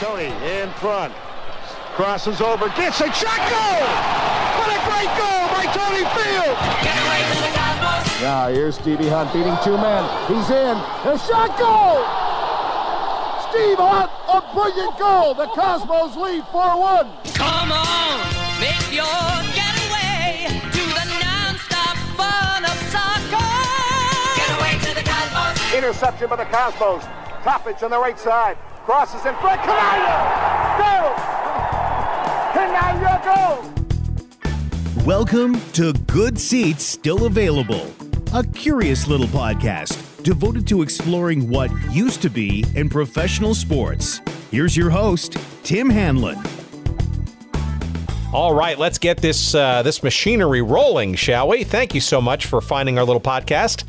Tony in front. Crosses over, gets a shot, goal! What a great goal by Tony Field! Get away to the Cosmos! Now here's Stevie Hunt beating two men. He's in. A shot, goal! Steve Hunt, a brilliant goal. The Cosmos lead 4-1. Come on, make your getaway to the non-stop fun of soccer. Get away to the Cosmos. Interception by the Cosmos. Toppage on the right side. Crosses in front. Canaglia! Go! Canaglia, go! Welcome to Good Seats Still Available, a curious little podcast devoted to exploring what used to be in professional sports. Here's your host, Tim Hanlon. All right, let's get this machinery rolling, shall we? Thank you so much for finding our little podcast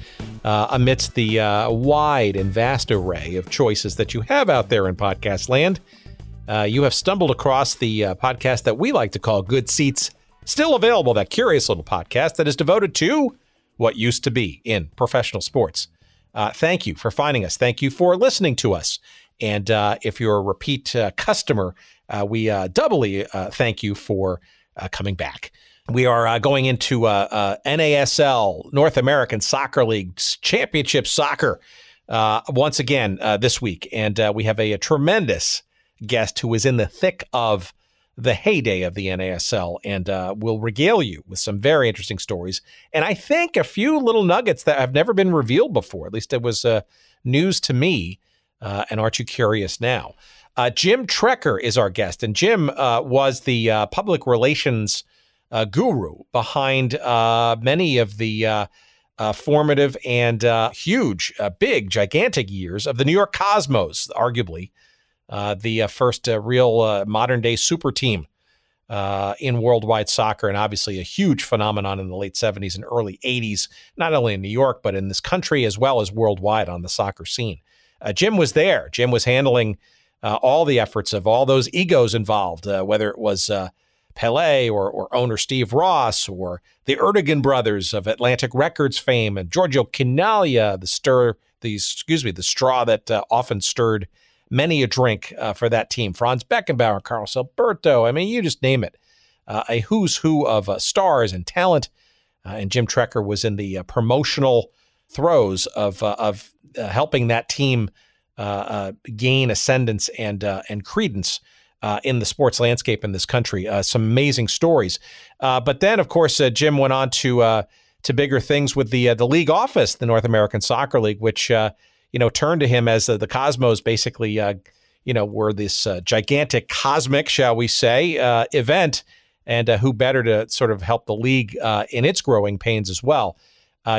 amidst the wide and vast array of choices that you have out there in podcast land. You have stumbled across the podcast that we like to call Good Seats Still Available, that curious little podcast that is devoted to what used to be in professional sports. Thank you for finding us. Thank you for listening to us. And if you're a repeat customer, we doubly thank you for coming back. We are going into NASL, North American Soccer League's Championship Soccer once again this week. And we have a tremendous guest who is in the thick of the heyday of the NASL and will regale you with some very interesting stories. And I think a few little nuggets that have never been revealed before. At least it was news to me. And aren't you curious now? Jim Trecker is our guest. And Jim was the public relations guru behind many of the formative and huge, big, gigantic years of the New York Cosmos, arguably. The first real modern-day super team in worldwide soccer, and obviously a huge phenomenon in the late 70s and early 80s, not only in New York, but in this country as well as worldwide on the soccer scene. Jim was there. Jim was handling all the efforts of all those egos involved, whether it was Pele or owner Steve Ross or the Erdogan brothers of Atlantic Records fame and Giorgio Canaglia, the straw that often stirred many a drink for that team. Franz Beckenbauer, Carlos Alberto. I mean, you just name it. A who's who of stars and talent. And Jim Trecker was in the promotional throes of helping that team gain ascendance and credence in the sports landscape in this country. Some amazing stories. But then, of course, Jim went on to bigger things with the league office, the North American Soccer League, which turned to him as the Cosmos basically, were this gigantic cosmic, shall we say, event, and who better to sort of help the league in its growing pains as well.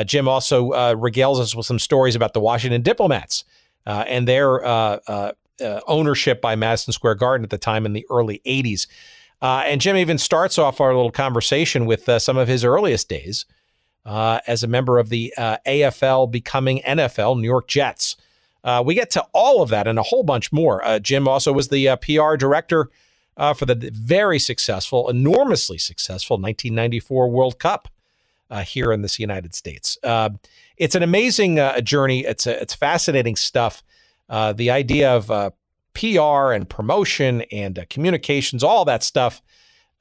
Jim also regales us with some stories about the Washington Diplomats and their ownership by Madison Square Garden at the time in the early 80s. And Jim even starts off our little conversation with some of his earliest days as a member of the AFL becoming NFL, New York Jets. We get to all of that and a whole bunch more. Jim also was the PR director for the very successful, enormously successful 1994 World Cup here in this United States. It's an amazing journey. It's fascinating stuff. The idea of PR and promotion and communications, all that stuff.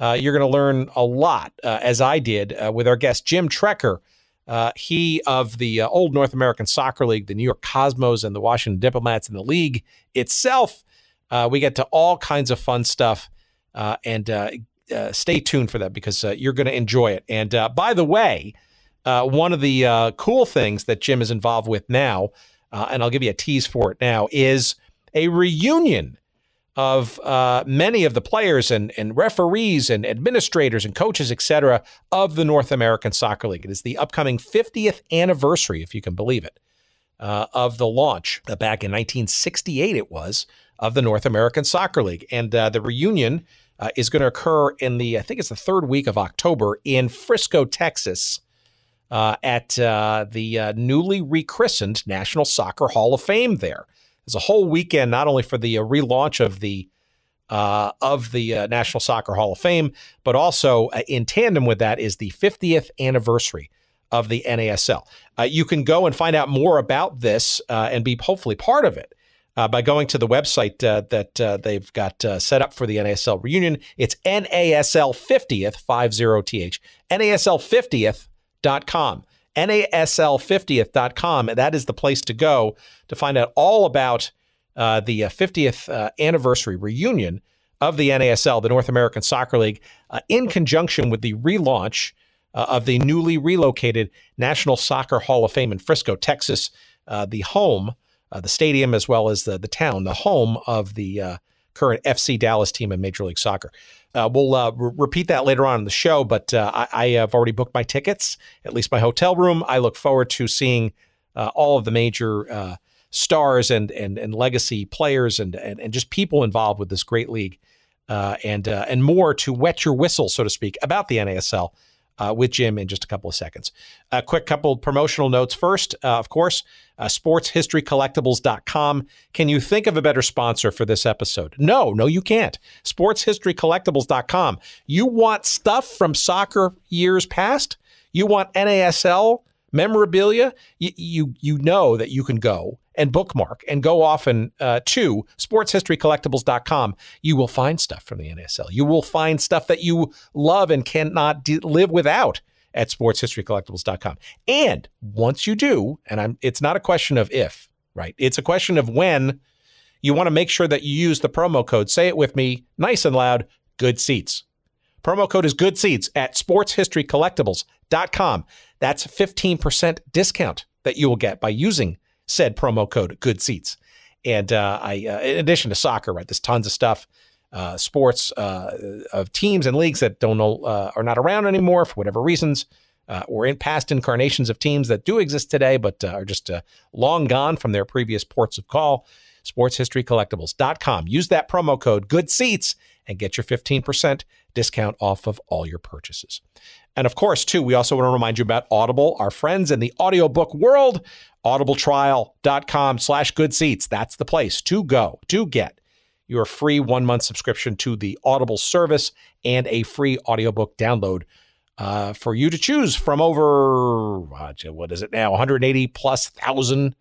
You're going to learn a lot, as I did with our guest, Jim Trecker. He of the old North American Soccer League, the New York Cosmos and the Washington Diplomats and the league itself. We get to all kinds of fun stuff and stay tuned for that because you're going to enjoy it. And by the way, one of the cool things that Jim is involved with now, and I'll give you a tease for it now, is a reunion of many of the players and referees and administrators and coaches, et cetera, of the North American Soccer League. It is the upcoming 50th anniversary, if you can believe it, of the launch back in 1968, it was, of the North American Soccer League. And the reunion is going to occur in I think it's the third week of October in Frisco, Texas, at the newly rechristened National Soccer Hall of Fame there. There's a whole weekend, not only for the relaunch of the National Soccer Hall of Fame, but also in tandem with that is the 50th anniversary of the NASL. You can go and find out more about this and be hopefully part of it by going to the website that they've got set up for the NASL reunion. It's NASL50th, 50th, NASL50th.com. NASL50th.com. And that is the place to go to find out all about the 50th anniversary reunion of the NASL, the North American Soccer League, in conjunction with the relaunch of the newly relocated National Soccer Hall of Fame in Frisco, Texas, the home, the stadium, as well as the town, the home of the current FC Dallas team in Major League Soccer. We'll repeat that later on in the show, but I have already booked my tickets, at least my hotel room. I look forward to seeing all of the major stars and legacy players and just people involved with this great league, and more to wet your whistle, so to speak, about the NASL with Jim in just a couple of seconds. A quick couple promotional notes first, of course, sportshistorycollectibles.com. Can you think of a better sponsor for this episode? No, you can't. Sportshistorycollectibles.com. You want stuff from soccer years past? You want NASL memorabilia? You know that you can go and bookmark and go often to sportshistorycollectibles.com. You will find stuff from the NASL. You will find stuff that you love and cannot live without at sportshistorycollectibles.com. And once you do, and it's not a question of if, right? It's a question of when. You want to make sure that you use the promo code. Say it with me, nice and loud, Good Seats. Promo code is Good Seats at sportshistorycollectibles.com. That's a 15% discount that you will get by using said promo code Good Seats. And in addition to soccer, right, there's tons of stuff, sports of teams and leagues that don't know are not around anymore for whatever reasons, or in past incarnations of teams that do exist today but are just long gone from their previous ports of call. sportshistorycollectibles.com. Use that promo code Good Seats and get your 15% discount off of all your purchases. And of course, too, we also want to remind you about Audible, our friends in the audiobook world. audibletrial.com/goodseats. That's the place to go to get your free 1-month subscription to the Audible service and a free audiobook download for you to choose from over, what is it now, 180,000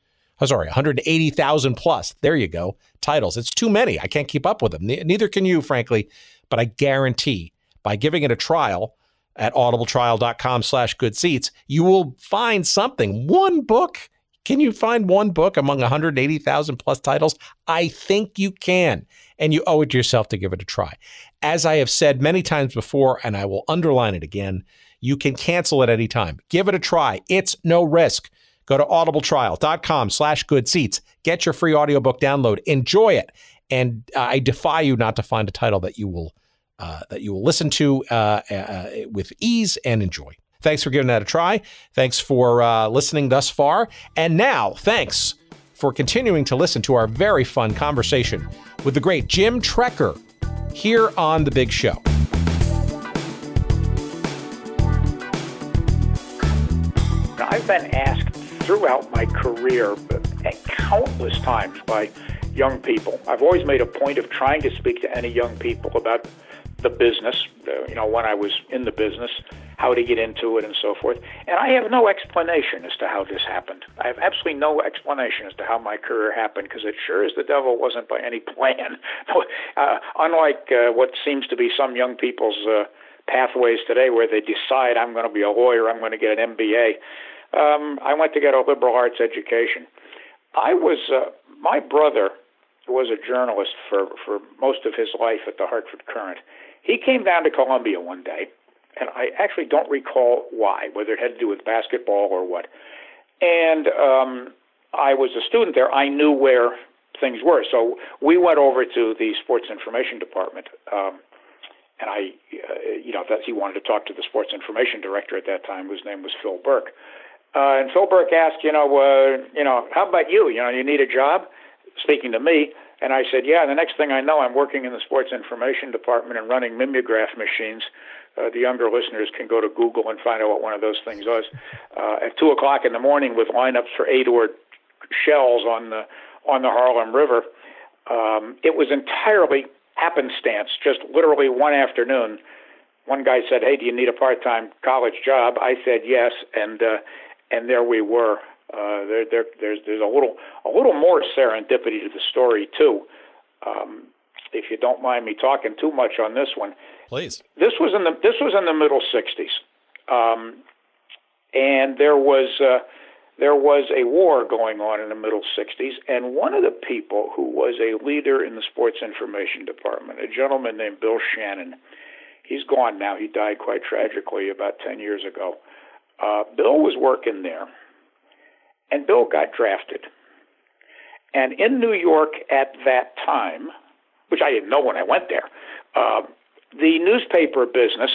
plus. There you go. Titles. It's too many. I can't keep up with them. Neither can you, frankly, but I guarantee by giving it a trial at audibletrial.com/goodseats, you will find something. One book. Can you find one book among 180,000 plus titles? I think you can, and you owe it to yourself to give it a try. As I have said many times before, and I will underline it again, you can cancel at any time. Give it a try. It's no risk. Go to audibletrial.com/goodseats. Get your free audiobook download. Enjoy it. And I defy you not to find a title that you will listen to with ease and enjoy. Thanks for giving that a try. Thanks for listening thus far. And now, thanks for continuing to listen to our very fun conversation with the great Jim Trecker here on The Big Show. I've been asked throughout my career countless times by young people. I've always made a point of trying to speak to any young people about the business, when I was in the business, how to get into it and so forth. And I have no explanation as to how this happened. I have absolutely no explanation as to how my career happened, because it sure as the devil wasn't by any plan. Unlike what seems to be some young people's pathways today, where they decide, I'm going to be a lawyer, I'm going to get an MBA. I went to get a liberal arts education. My brother was a journalist for most of his life at the Hartford Courant. He came down to Columbia one day, and I actually don't recall why, whether it had to do with basketball or what. And I was a student there. I knew where things were. So we went over to the sports information department, and he wanted to talk to the sports information director at that time, whose name was Phil Burke. And Phil Burke asked, how about you? You need a job? Speaking to me. And I said, yeah, the next thing I know, I'm working in the sports information department and running mimeograph machines. The younger listeners can go to Google and find out what one of those things was. At 2 o'clock in the morning with lineups for 8-oared shells on the Harlem River. It was entirely happenstance, just literally one afternoon. One guy said, hey, do you need a part-time college job? I said yes, and there we were. There's a little more serendipity to the story too. If you don't mind me talking too much on this one, please. This was in the middle '60s, and there was a war going on in the middle '60s, and one of the people who was a leader in the sports information department, a gentleman named Bill Shannon, he's gone now. He died quite tragically about 10 years ago. Bill was working there, and Bill got drafted. And in New York at that time, which I didn't know when I went there, the newspaper business,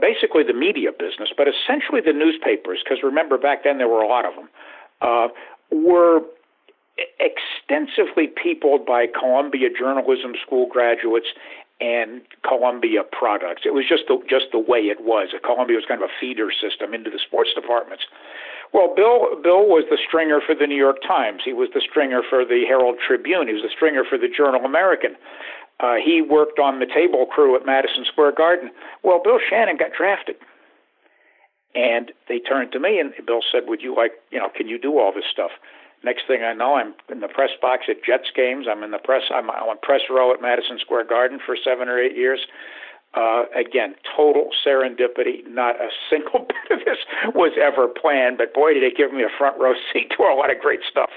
basically the media business, but essentially the newspapers, because remember back then there were a lot of them, were extensively peopled by Columbia Journalism School graduates and Columbia products. It was just the way it was. Columbia was kind of a feeder system into the sports departments. Well, Bill was the stringer for the New York Times. He was the stringer for the Herald Tribune. He was the stringer for the Journal-American. He worked on the table crew at Madison Square Garden. Well, Bill Shannon got drafted. And they turned to me, and Bill said, would you can you do all this stuff? Next thing I know, I'm in the press box at Jets games. I'm on press row at Madison Square Garden for 7 or 8 years. Again, total serendipity. Not a single bit of this was ever planned, but boy, did it give me a front row seat to a lot of great stuff.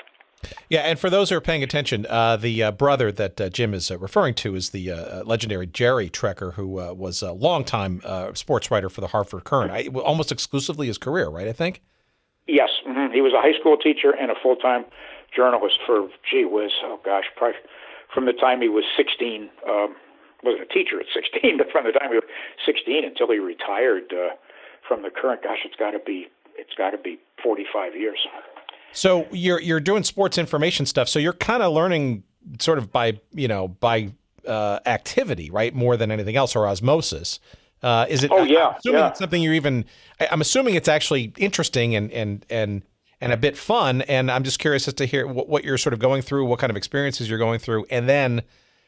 Yeah, and for those who are paying attention, the brother that Jim is referring to is the legendary Jerry Trecker, who was a longtime sports writer for the Hartford Courant, almost exclusively his career, right, I think? Yes. Mm-hmm. He was a high school teacher and a full-time journalist for, probably from the time he was 16. Wasn't a teacher at 16, but from the time he was 16 until he retired from the Courant, it's got to be 45 years. So you're doing sports information stuff. So you're kind of learning sort of by activity, right? More than anything else, or osmosis. Is it? Oh yeah. I'm assuming it's something I'm assuming it's actually interesting and a bit fun. And I'm just curious as to hear what you're sort of going through, what kind of experiences you're going through, and then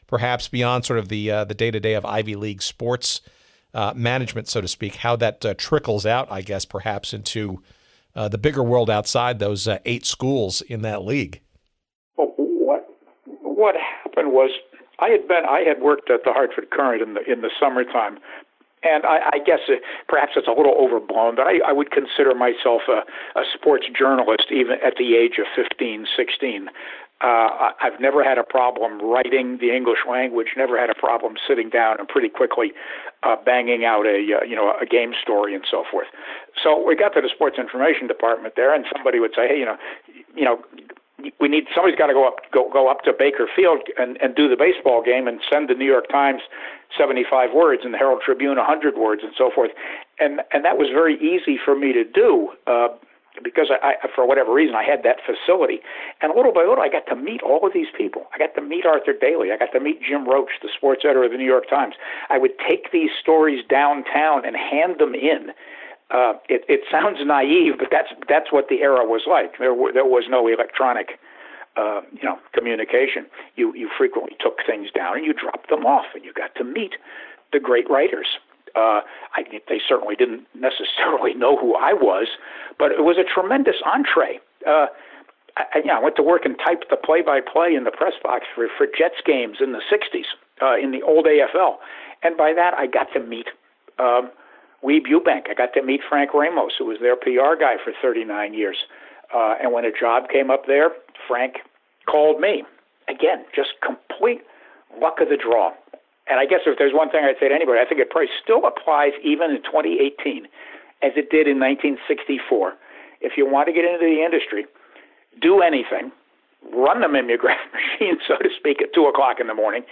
perhaps beyond sort of the day-to-day of Ivy League sports management, so to speak, how that trickles out, I guess, perhaps into the bigger world outside those 8 schools in that league. Well, what happened was I had worked at the Hartford Courant in the summertime, and I guess perhaps it's a little overblown, but I would consider myself a sports journalist even at the age of 15, 16. I've never had a problem writing the English language, never had a problem sitting down and pretty quickly banging out a game story and so forth. So we got to the sports information department there, and somebody would say, hey, somebody's got to go up to Baker Field and do the baseball game and send the New York Times 75 words and the Herald Tribune 100 words and so forth. And that was very easy for me to do. Because I, for whatever reason, I had that facility. And little by little, I got to meet all of these people. I got to meet Arthur Daly. I got to meet Jim Roach, the sports editor of the New York Times. I would take these stories downtown and hand them in. It sounds naive, but that's what the era was like. There was no electronic communication. You frequently took things down and you dropped them off, and you got to meet the great writers. They certainly didn't necessarily know who I was, but it was a tremendous entree. I went to work and typed the play-by-play in the press box for Jets games in the 60s in the old AFL. And by that, I got to meet Weeb Eubank. I got to meet Frank Ramos, who was their PR guy for 39 years. And when a job came up there, Frank called me. Again, just complete luck of the draw. And I guess if there's one thing I'd say to anybody, I think it probably still applies even in 2018 as it did in 1964. If you want to get into the industry, do anything, run the mimeograph machine, so to speak, at 2 o'clock in the morning,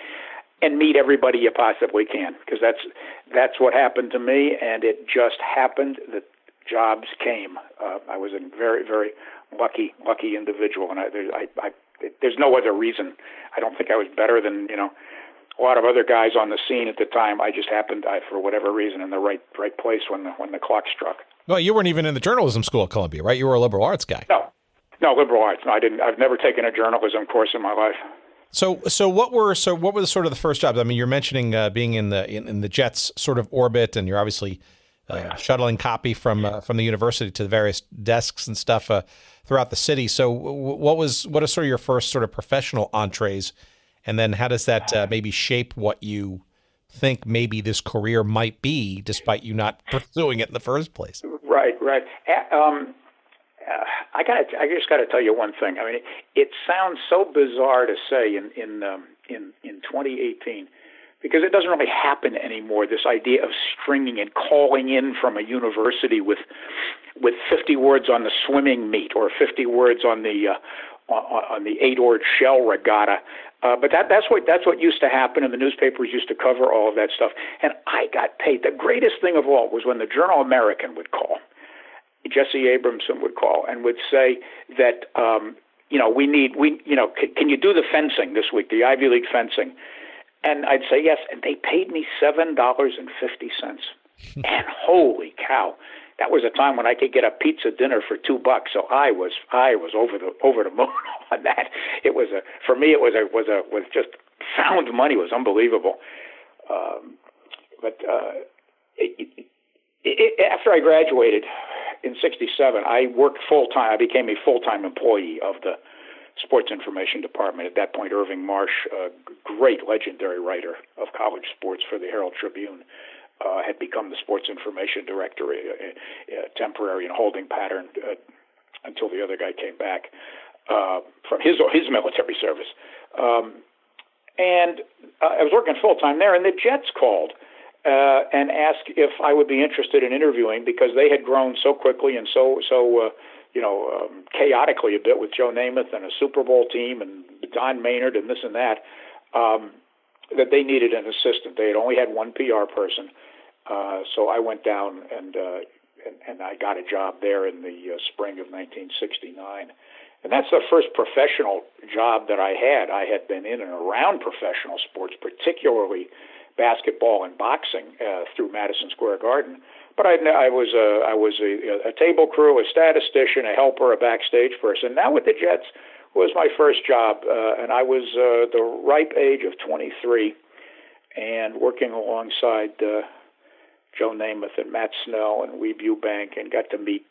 and meet everybody you possibly can, because that's what happened to me, and it just happened that jobs came. I was a very, very lucky individual, and there's no other reason. I don't think I was better than a lot of other guys on the scene at the time. I just happened, for whatever reason, in the right place when the clock struck. Well, you weren't even in the journalism school at Columbia, right? You were a liberal arts guy. No, liberal arts. No, I didn't. I've never taken a journalism course in my life. So what were sort of the first jobs? I mean, you're mentioning being in the Jets sort of orbit, and you're obviously shuttling copy from the university to the various desks and stuff throughout the city. So what are sort of your first sort of professional entrees? And then how does that maybe shape what you think maybe this career might be, despite you not pursuing it in the first place? Right. I just got to tell you one thing. I mean, it sounds so bizarre to say in 2018, because it doesn't really happen anymore. This idea of stringing and calling in from a university with 50 words on the swimming meet or 50 words on the 8-oared shell regatta. But that's what used to happen, and the newspapers used to cover all of that stuff. And I got paid. The greatest thing of all was when the Journal American would call. Jesse Abramson would call and would say that can you do the fencing this week, the Ivy League fencing? And I'd say yes, and they paid me $7.50. And holy cow, that was a time when I could get a pizza dinner for $2. So I was over the moon on that. It was for me it was just found money. It was unbelievable. After I graduated in '67, I worked full time. I became a full-time employee of the Sports Information Department. At that point, Irving Marsh, a great legendary writer of college sports for the Herald Tribune, had become the Sports Information Director, a temporary and holding pattern until the other guy came back from his military service. And I was working full-time there, and the Jets called and asked if I would be interested in interviewing, because they had grown so quickly and so chaotically a bit with Joe Namath and a Super Bowl team and Don Maynard and this and that, that they needed an assistant. They had only had one PR person. So I went down and I got a job there in the spring of 1969. And that's the first professional job that I had. I had been in and around professional sports, particularly basketball and boxing, through Madison Square Garden. But I was a table crew, a statistician, a helper, a backstage person. Now with the Jets was my first job, and I was the ripe age of 23, and working alongside Joe Namath and Matt Snell and Weeb Eubank, and got to meet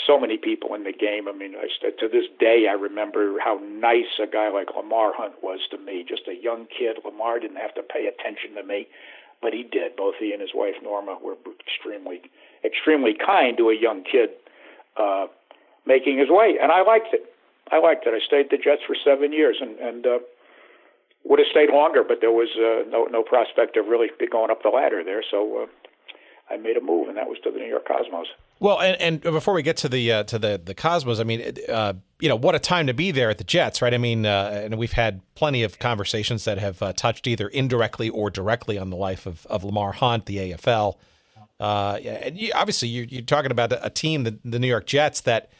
so many people in the game. I mean, to this day, I remember how nice a guy like Lamar Hunt was to me. Just a young kid. Lamar didn't have to pay attention to me, but he did. Both he and his wife Norma were extremely, extremely kind to a young kid making his way, and I liked it. I stayed at the Jets for 7 years, and would have stayed longer, but there was no prospect of really going up the ladder there. So I made a move, and that was to the New York Cosmos. Well, and before we get to the Cosmos, I mean, what a time to be there at the Jets, right? I mean, and we've had plenty of conversations that have touched either indirectly or directly on the life of Lamar Hunt, the AFL. And obviously, you're talking about a team, the New York Jets, that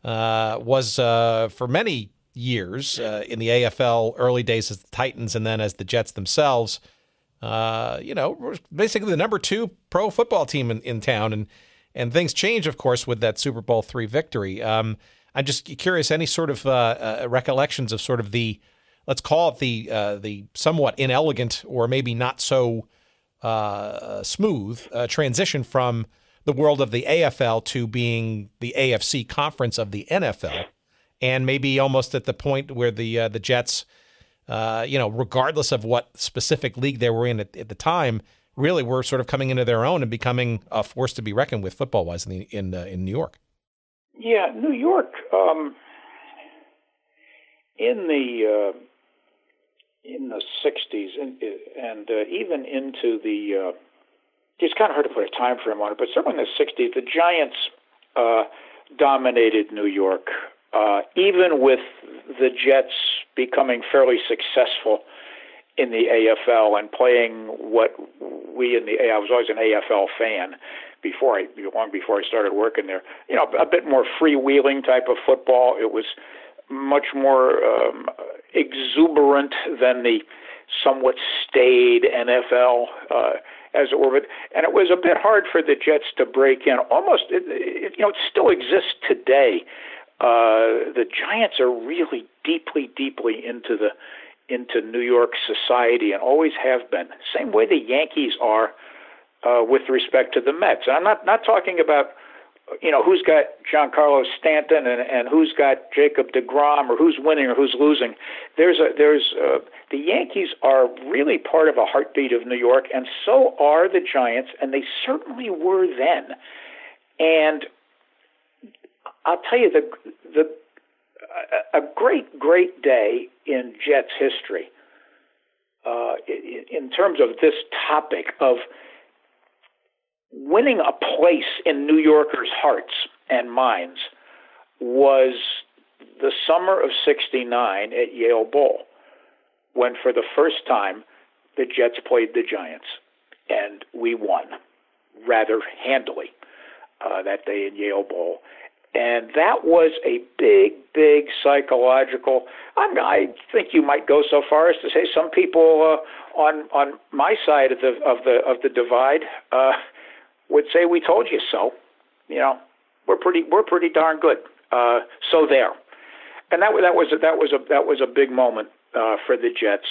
was for many years in the AFL, early days as the Titans, and then as the Jets themselves. Basically the number 2 pro football team in town, and things change, of course, with that Super Bowl III victory. I'm just curious, any sort of recollections of sort of the, let's call it the somewhat inelegant or maybe not so smooth transition from the world of the AFL to being the AFC conference of the NFL, and maybe almost at the point where the Jets, regardless of what specific league they were in at the time, really were sort of coming into their own and becoming a force to be reckoned with football-wise in New York. Yeah, New York, in the 60s and even into the it's kind of hard to put a time frame on it, but certainly in the 60s, the Giants dominated New York, even with the Jets becoming fairly successful in the AFL and playing what I was always an AFL fan long before I started working there. A bit more freewheeling type of football. It was much more exuberant than the somewhat staid NFL, as it were. And it was a bit hard for the Jets to break in. Almost, it still exists today. The Giants are really deeply into New York society and always have been. Same way the Yankees are with respect to the Mets. And I'm not talking about, who's got Giancarlo Stanton and who's got Jacob deGrom or who's winning or who's losing. The Yankees are really part of a heartbeat of New York, and so are the Giants, and they certainly were then. And I'll tell you, a great day in Jets history in terms of this topic of winning a place in New Yorkers' hearts and minds was the summer of '69 at Yale Bowl, when for the first time the Jets played the Giants, and we won rather handily that day in Yale Bowl. And that was a big psychological. I think you might go so far as to say some people on my side of the divide would say we told you so. We're pretty darn good. So there, and that was a big moment for the Jets.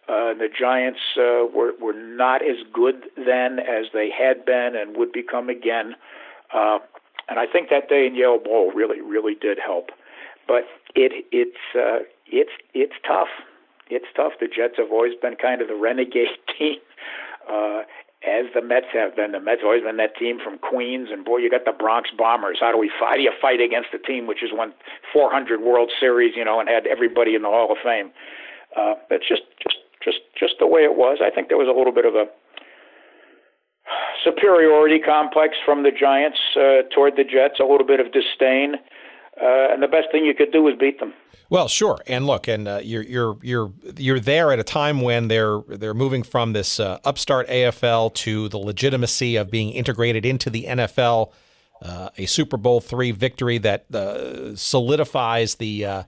The Giants were not as good then as they had been and would become again. And I think that day in Yale Bowl really did help. But it's tough. It's tough. The Jets have always been kind of the renegade team, as the Mets have been. The Mets have always been that team from Queens, and boy, you got the Bronx Bombers. How do you fight against a team which has won 400 World Series, and had everybody in the Hall of Fame? It's just the way it was. I think there was a little bit of a superiority complex from the Giants toward the Jets, a little bit of disdain, and the best thing you could do was beat them. Well, sure, and look, and you're there at a time when they're moving from this upstart AFL to the legitimacy of being integrated into the NFL, a Super Bowl III victory that solidifies the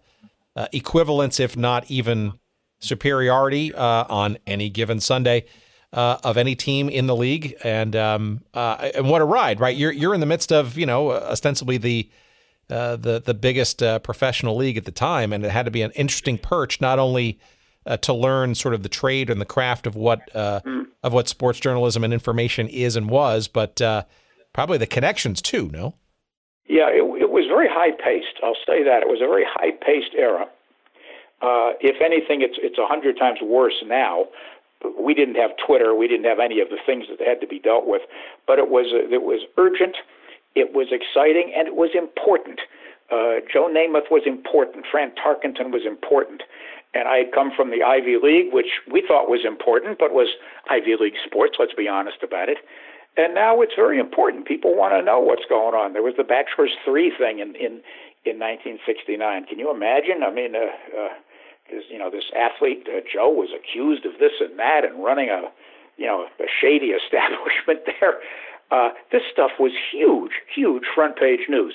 equivalence, if not even superiority, on any given Sunday. Of any team in the league, and what a ride, right? You're in the midst of ostensibly the biggest professional league at the time, and it had to be an interesting perch, not only to learn sort of the trade and the craft of what sports journalism and information is and was, but probably the connections too. No? Yeah, it was very high paced. I'll say that it was a very high paced era. If anything, it's 100 times worse now. We didn't have Twitter. We didn't have any of the things that had to be dealt with. But it was urgent, it was exciting, and it was important. Joe Namath was important. Fran Tarkenton was important. And I had come from the Ivy League, which we thought was important, but was Ivy League sports, let's be honest about it. And now it's very important. People want to know what's going on. There was the Bachelor's 3 thing in 1969. Can you imagine? I mean, this athlete, Joe, was accused of this and that and running a shady establishment there. This stuff was huge front page news,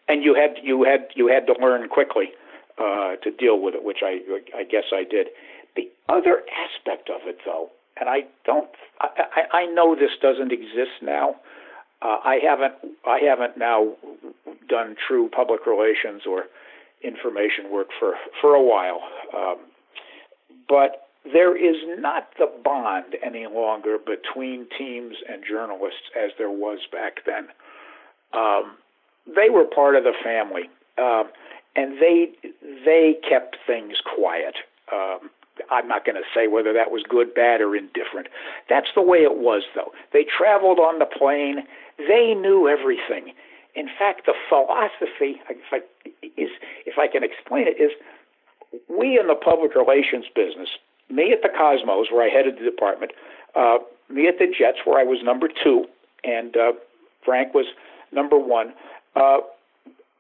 and you had to learn quickly to deal with it, which I guess I did. The other aspect of it, though, and I know this doesn't exist now. I haven't now done true public relations or information work for a while, but there is not the bond any longer between teams and journalists as there was back then. They were part of the family, and they kept things quiet. I'm not going to say whether that was good, bad, or indifferent. That's the way it was, though. They traveled on the plane. They knew everything. In fact, the philosophy, if I can explain it, is we in the public relations business, me at the Cosmos, where I headed the department, me at the Jets, where I was number 2, and Frank was number 1,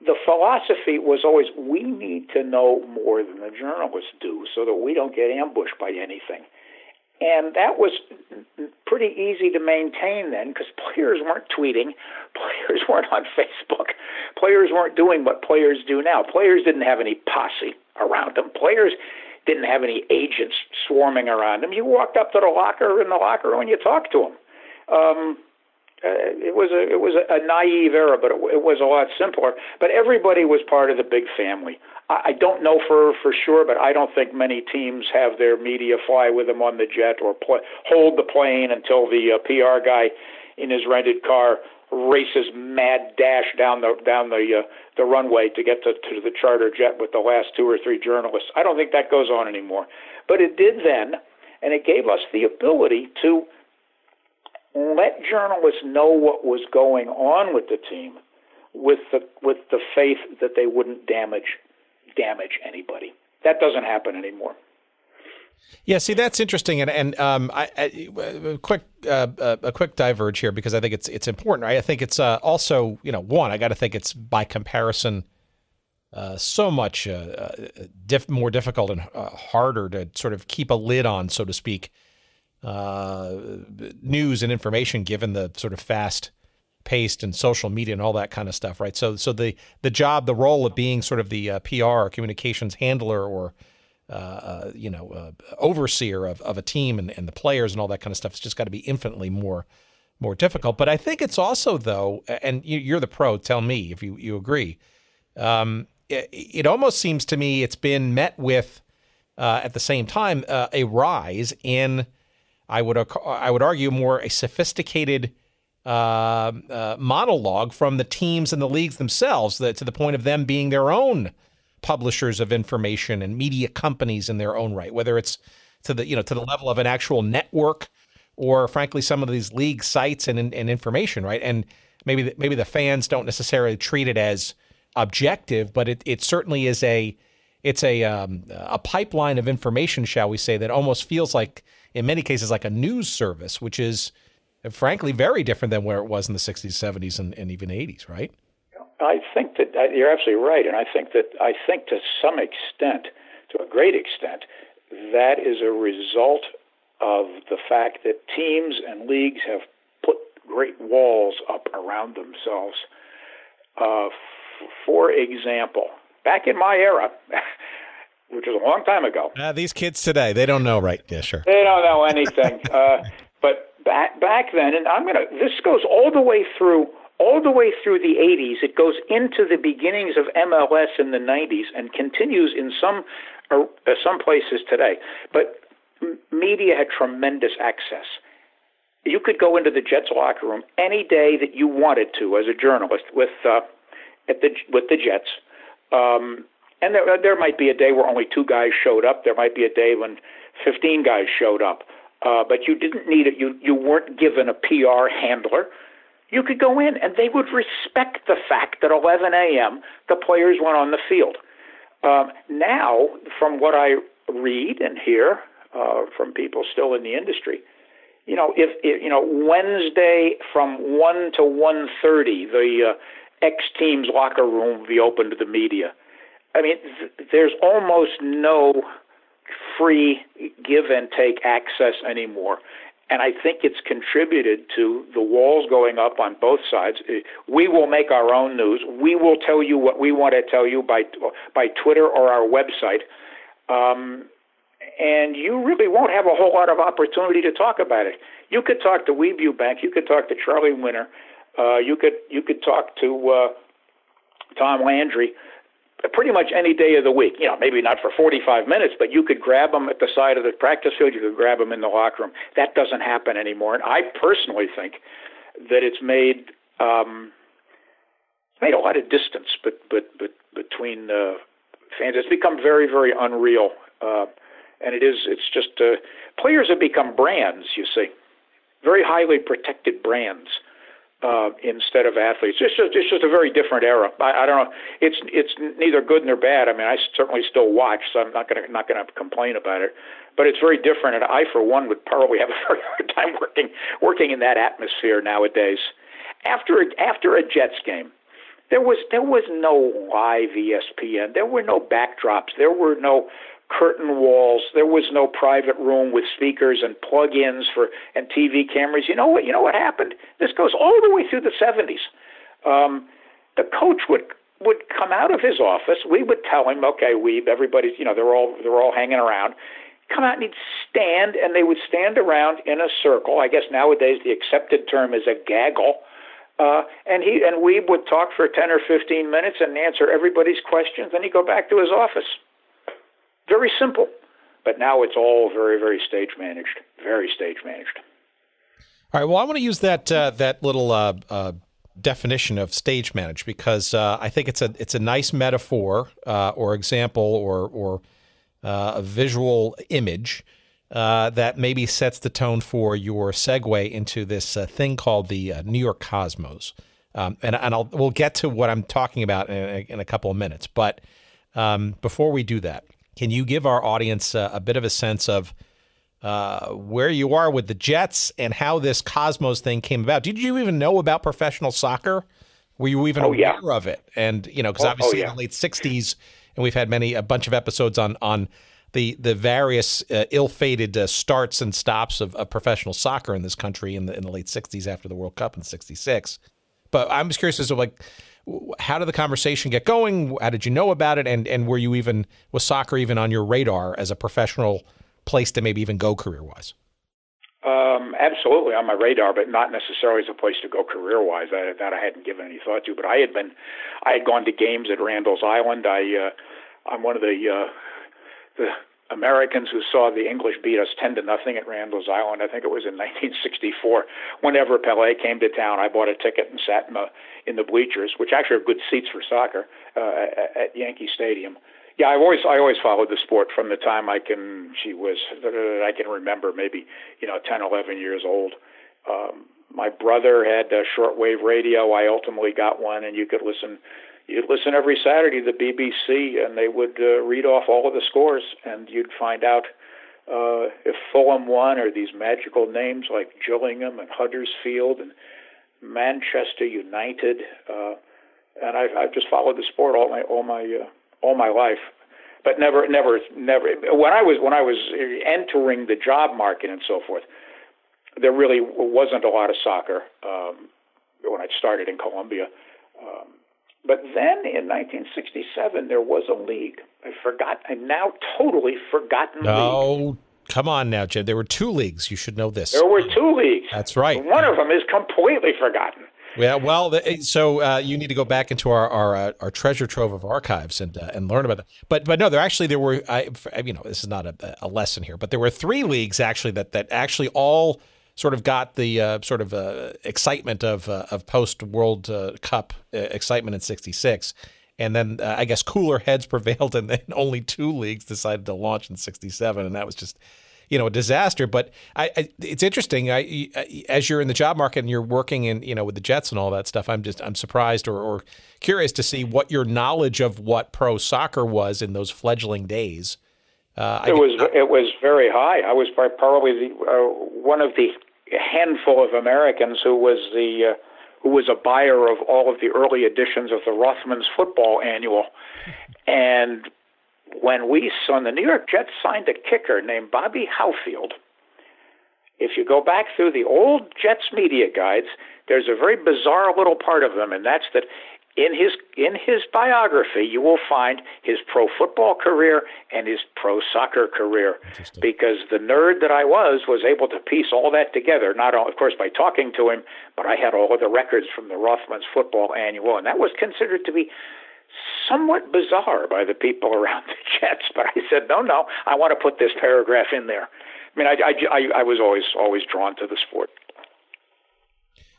the philosophy was always, we need to know more than the journalists do so that we don't get ambushed by anything. And that was pretty easy to maintain then, because players weren't tweeting, players weren't on Facebook, players weren't doing what players do now. Players didn't have any posse around them. Players didn't have any agents swarming around them. You walked up to the locker room and you talked to them. It was a naive era, but it was a lot simpler. But everybody was part of the big family. I don't know for sure, but I don't think many teams have their media fly with them on the jet or hold the plane until the PR guy in his rented car, races mad dash down the runway to get to the charter jet with the last 2 or 3 journalists. I don't think that goes on anymore. But it did then, and it gave us the ability to let journalists know what was going on with the team, with the faith that they wouldn't damage anybody. That doesn't happen anymore. Yeah, see, that's interesting, and a quick diverge here, because I think it's important. Right? I think it's also, one, I got to think it's by comparison so much more difficult and harder to sort of keep a lid on, so to speak, news and information, given the sort of fast-paced and social media and all that kind of stuff, right? So the role of being sort of the PR or communications handler or overseer of a team and the players and all that kind of stuff, it's just got to be infinitely more difficult. But I think it's also, though, and you're the pro, tell me if you agree, it almost seems to me it's been met with, at the same time, a rise in, I would argue, more a sophisticated monologue from the teams and the leagues themselves, to the point of them being their own publishers of information and media companies in their own right, whether it's to the level of an actual network or, frankly, some of these league sites and information, right? And maybe the fans don't necessarily treat it as objective, but it certainly is a pipeline of information, shall we say, that almost feels like, in many cases, like a news service, which is, frankly, very different than where it was in the 60s, 70s, and even 80s, right? I think that you're absolutely right, and I think to some extent, to a great extent, that is a result of the fact that teams and leagues have put great walls up around themselves. For example, back in my era, which was a long time ago. These kids today, they don't know, right? Yeah, sure. They don't know anything. But back then, and this goes all the way through the 80s. It goes into the beginnings of MLS in the 90s and continues in some places today. But media had tremendous access. You could go into the Jets locker room any day that you wanted to as a journalist with the Jets. And there might be a day where only 2 guys showed up. There might be a day when 15 guys showed up. But you didn't need it. You weren't given a PR handler. You could go in, and they would respect the fact that 11 a.m. the players went on the field. Now, from what I read and hear from people still in the industry, if Wednesday from 1 to 1:30, the X team's locker room will be open to the media. I mean, there's almost no free give and take access anymore. And I think it's contributed to the walls going up on both sides. We will make our own news. We will tell you what we want to tell you by Twitter or our website. And you really won't have a whole lot of opportunity to talk about it. You could talk to Weebu Bank. You could talk to Charlie Winter. You could talk to Tom Landry pretty much any day of the week. Maybe not for 45 minutes, but you could grab them at the side of the practice field. You could grab them in the locker room. That doesn't happen anymore. And I personally think that it's made a lot of distance between fans. It's become very, very unreal. And it's just players have become brands, you see, very highly protected brands. Instead of athletes. It's just a very different era. I don't know. It's neither good nor bad. I mean, I certainly still watch, so I'm not going to complain about it. But it's very different, and I, for one, would probably have a very hard time working in that atmosphere nowadays. After a Jets game, there was no live ESPN. There were no backdrops. There were no curtain walls. There was no private room with speakers and plug-ins and TV cameras. You know what happened? This goes all the way through the 70s. The coach would come out of his office. We would tell him, okay, everybody's, they're all hanging around. Come out and he'd stand, and they would stand around in a circle. I guess nowadays the accepted term is a gaggle. And we would talk for 10 or 15 minutes and answer everybody's questions. Then he'd go back to his office. Very simple, but now it's all very, very stage managed, very stage managed. All right. Well, I want to use that little definition of stage managed because I think it's a nice metaphor or example or a visual image that maybe sets the tone for your segue into this thing called the New York Cosmos. We'll get to what I'm talking about in a couple of minutes. But before we do that, can you give our audience a bit of a sense of where you are with the Jets and how this Cosmos thing came about? Did you even know about professional soccer? Were you even aware of it? And, because obviously in the late 60s, and we've had a bunch of episodes on the various ill-fated starts and stops of professional soccer in this country in the late 60s after the World Cup in '66. But I'm just curious as to how did the conversation get going? How did you know about it? And was soccer even on your radar as a professional place to maybe even go career-wise? Absolutely on my radar, but not necessarily as a place to go career-wise. That I hadn't given any thought to. But I had gone to games at Randall's Island. I'm one of the Americans who saw the English beat us 10-0 at Randall's Island. I think it was in 1964. Whenever Pelé came to town, I bought a ticket and sat in the bleachers, which actually are good seats for soccer at Yankee Stadium. Yeah, I always followed the sport from the time I can remember, maybe 10, 11 years old. My brother had a shortwave radio. I ultimately got one, and you'd listen every Saturday to the BBC, and they would read off all of the scores, and you'd find out if Fulham won, or these magical names like Gillingham and Huddersfield and Manchester United. And I've just followed the sport all my life, but never. When I was entering the job market and so forth, there really wasn't a lot of soccer when I started in Columbia. But then in 1967, there was a league. I now totally forgotten league. Oh, come on now, Jim. There were two leagues. You should know this. There were two leagues. That's right. One of them is completely forgotten. Yeah, well, so you need to go back into our treasure trove of archives and learn about that. But no, there were. This is not a lesson here, but there were three leagues actually that actually all sort of got the excitement of post World Cup excitement in '66, and then I guess cooler heads prevailed, and then only two leagues decided to launch in '67, and that was just a disaster. But it's interesting. As you're in the job market and you're working in with the Jets and all that stuff, I'm surprised or curious to see what your knowledge of what pro soccer was in those fledgling days. It was very high. I was probably one of the handful of Americans who was a buyer of all of the early editions of the Rothman's Football Annual, and when the New York Jets signed a kicker named Bobby Howfield. If you go back through the old Jets media guides, there's a very bizarre little part of them, and that's that in his biography, you will find his pro football career and his pro soccer career, because the nerd that I was able to piece all that together, not only, of course, by talking to him, but I had all of the records from the Rothman's Football Annual, and that was considered to be somewhat bizarre by the people around the Jets. But I said, no, I want to put this paragraph in there. I mean, I was always drawn to the sport.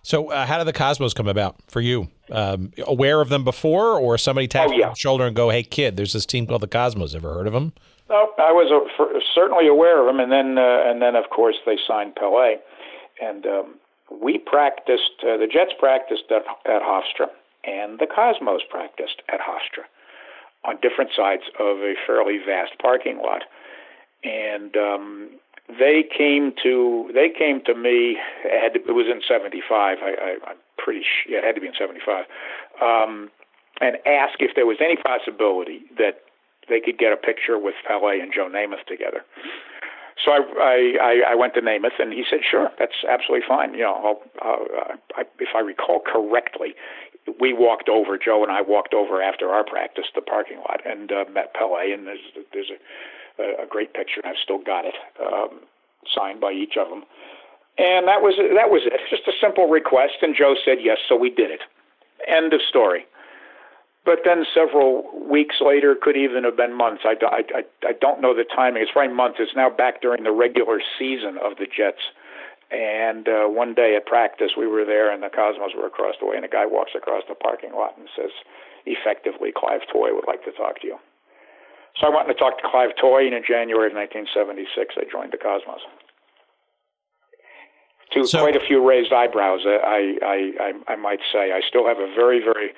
So how did the Cosmos come about for you? Aware of them before, or somebody tapped you on the shoulder and go, "Hey, kid, there's this team called the Cosmos. Ever heard of them?" No, I was certainly aware of them, and then of course they signed Pelé, and we practiced. The Jets practiced at Hofstra, and the Cosmos practiced at Hofstra on different sides of a fairly vast parking lot, and they came to me. It was in '75. I'm pretty sure it had to be in '75, and asked if there was any possibility that they could get a picture with Pelé and Joe Namath together. So I went to Namath, and he said, "Sure, that's absolutely fine." If I recall correctly, Joe and I walked over after our practice, the parking lot, and met Pelé, and there's a great picture, and I've still got it, signed by each of them. And that was it. Just a simple request, and Joe said yes, so we did it. End of story. But then several weeks later, could even have been months. I don't know the timing. It's probably months. It's now back during the regular season of the Jets. And one day at practice, we were there, and the Cosmos were across the way, and a guy walks across the parking lot and says, effectively, Clive Toye would like to talk to you. So I went to talk to Clive Toye, and in January of 1976, I joined the Cosmos. Quite a few raised eyebrows, I might say. I still have a very, very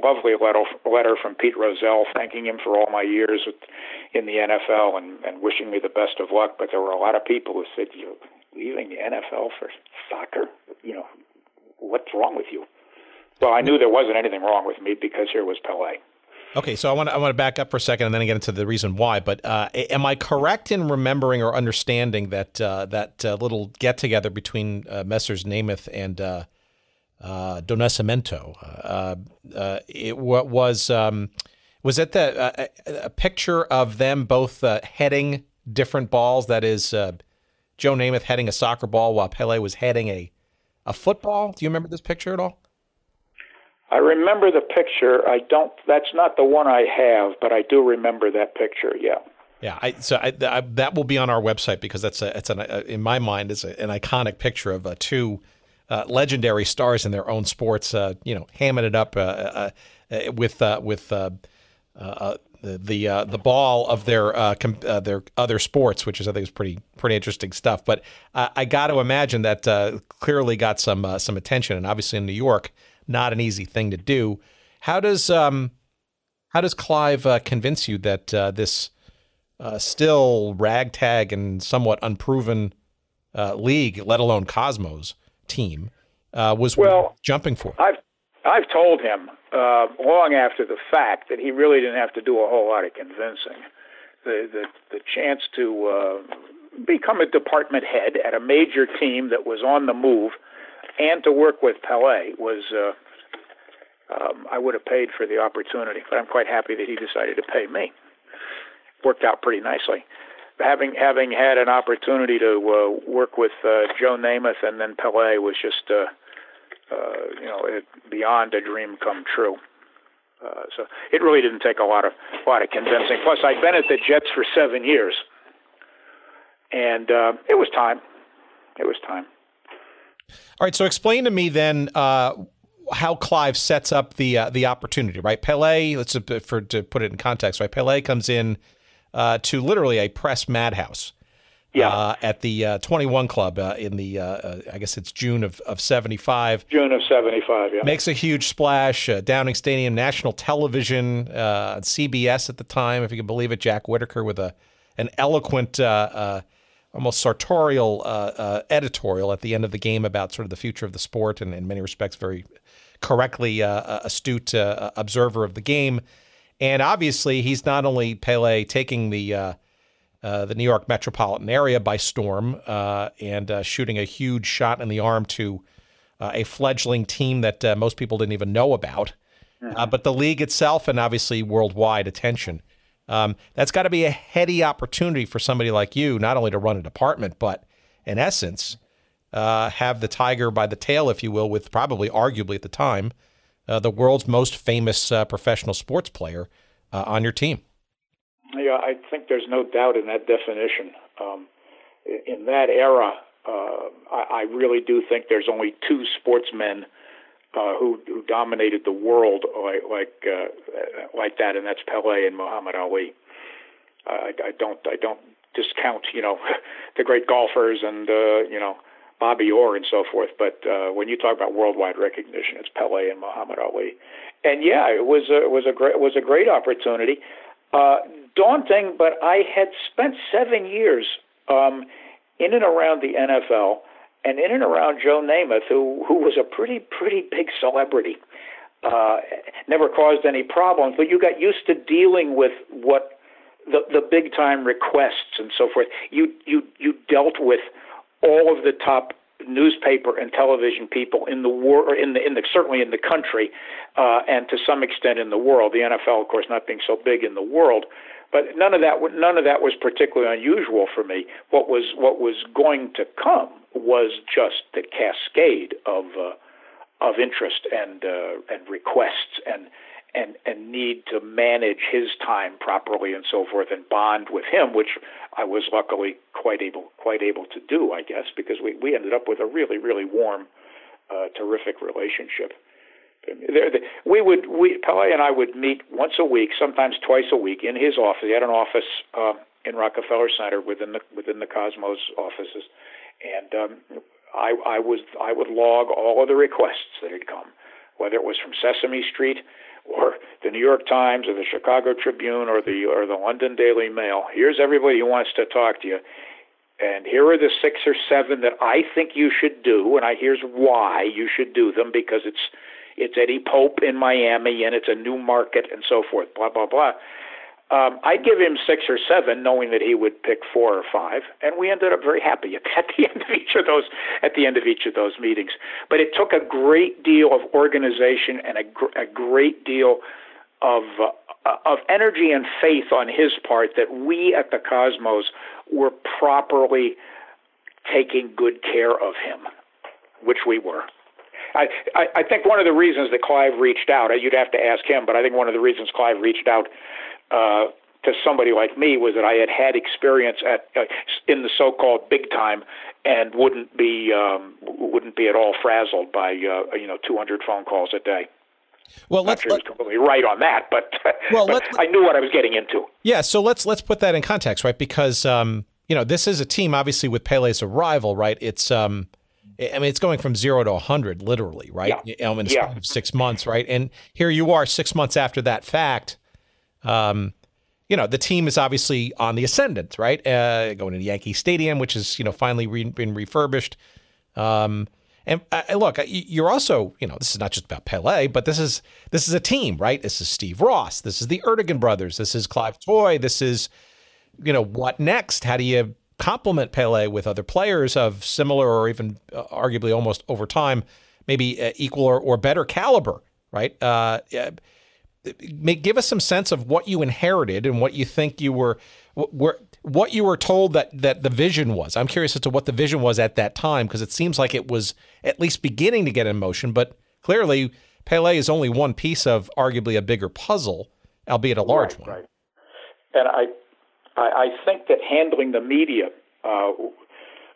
lovely letter from Pete Rozelle thanking him for all my years in the NFL and wishing me the best of luck. But there were a lot of people who said, "You're leaving the NFL for soccer? What's wrong with you?" Well, I knew there wasn't anything wrong with me because here was Pelé. Okay, so I want to back up for a second and then get into the reason why. But am I correct in remembering or understanding that that little get together between Messrs. Namath and Do Nascimento? Was it a picture of them both heading different balls? That is, Joe Namath heading a soccer ball while Pelé was heading a football. Do you remember this picture at all? I remember the picture. That's not the one I have, but I do remember that picture. Yeah. Yeah. That will be on our website because in my mind, it's an iconic picture of two legendary stars in their own sports. Hamming it up with the ball of their other sports, which I think is pretty interesting stuff. But I got to imagine that clearly got some attention, and obviously in New York, not an easy thing to do. How does Clive convince you that this still ragtag and somewhat unproven league, let alone Cosmos team, was jumping for? I've told him long after the fact that he really didn't have to do a whole lot of convincing. The chance to become a department head at a major team that was on the move and to work with Pelé was, I would have paid for the opportunity, but I'm quite happy that he decided to pay me. Worked out pretty nicely. Having had an opportunity to work with Joe Namath and then Pelé was just, beyond a dream come true. So it really didn't take a lot of convincing. Plus, I'd been at the Jets for 7 years, and it was time. It was time. All right, so explain to me then how Clive sets up the opportunity, right? Pelé, to put it in context, right? Pelé comes in to literally a press madhouse at the 21 Club in the, I guess it's June of 75. June of 75, yeah. Makes a huge splash, Downing Stadium, national television, CBS at the time, if you can believe it, Jack Whitaker with an eloquent almost sartorial editorial at the end of the game about sort of the future of the sport, and in many respects very correctly astute observer of the game. And obviously he's not only Pelé taking the New York metropolitan area by storm and shooting a huge shot in the arm to a fledgling team that most people didn't even know about, but the league itself and obviously worldwide attention. That's got to be a heady opportunity for somebody like you, not only to run a department, but in essence, have the tiger by the tail, if you will, with probably arguably at the time, the world's most famous professional sports player on your team. Yeah, I think there's no doubt in that definition. In that era, I really do think there's only two sportsmen who dominated the world like that, and that's Pelé and Muhammad Ali. I don't discount the great golfers and Bobby Orr and so forth, but when you talk about worldwide recognition, it's Pelé and Muhammad Ali. And yeah, it was a great opportunity, daunting, but I had spent 7 years in and around the NFL. And in and around Joe Namath, who was a pretty big celebrity, never caused any problems. But you got used to dealing with what the big time requests and so forth. You dealt with all of the top newspaper and television people in the world, or certainly in the country, and to some extent in the world. The NFL, of course, not being so big in the world. But none of that was particularly unusual for me. What was going to come was just the cascade of interest and requests need to manage his time properly and so forth, and bond with him, which I was luckily quite able to do, I guess, because we ended up with a really, really warm, terrific relationship. Pele and I would meet once a week, sometimes twice a week, in his office. He had an office in Rockefeller Center within the Cosmos offices, and I would log all of the requests that had come, whether it was from Sesame Street or the New York Times or the Chicago Tribune or the London Daily Mail. Here's everybody who wants to talk to you, and here are the 6 or 7 that I think you should do, and here's why you should do them, because it's Eddie Pope in Miami and it's a new market and so forth, blah, blah, blah. I'd give him 6 or 7, knowing that he would pick 4 or 5, and we ended up very happy at the end of each of those meetings. But it took a great deal of organization and a great deal of energy and faith on his part that we at the Cosmos were properly taking good care of him, which we were. I think one of the reasons that Clive reached out, you'd have to ask him, but I think one of the reasons Clive reached out to somebody like me was that I had experience in the so-called big time and wouldn't be at all frazzled by 200 phone calls a day. Well, I'm not sure he was completely right on that, but I knew what I was getting into. Yeah, so let's put that in context, right? Because this is a team obviously with Pele's arrival, right? It's it's going from 0 to 100, literally, right? Yeah. In a span of 6 months, right? And here you are 6 months after that fact. The team is obviously on the ascendant, right? Going to Yankee Stadium, which is, finally been refurbished. And look, you're also, this is not just about Pele, but this is a team, right? This is Steve Ross. This is the Erdogan brothers. This is Clive Toye. This is, what next? How do you complement Pele with other players of similar or even arguably almost over time, maybe equal or better caliber, right? Give us some sense of what you inherited and what you think you were what you were told that the vision was. I'm curious as to what the vision was at that time, because it seems like it was at least beginning to get in motion, but clearly Pele is only one piece of arguably a bigger puzzle, albeit a large one. Right. And I think that handling the media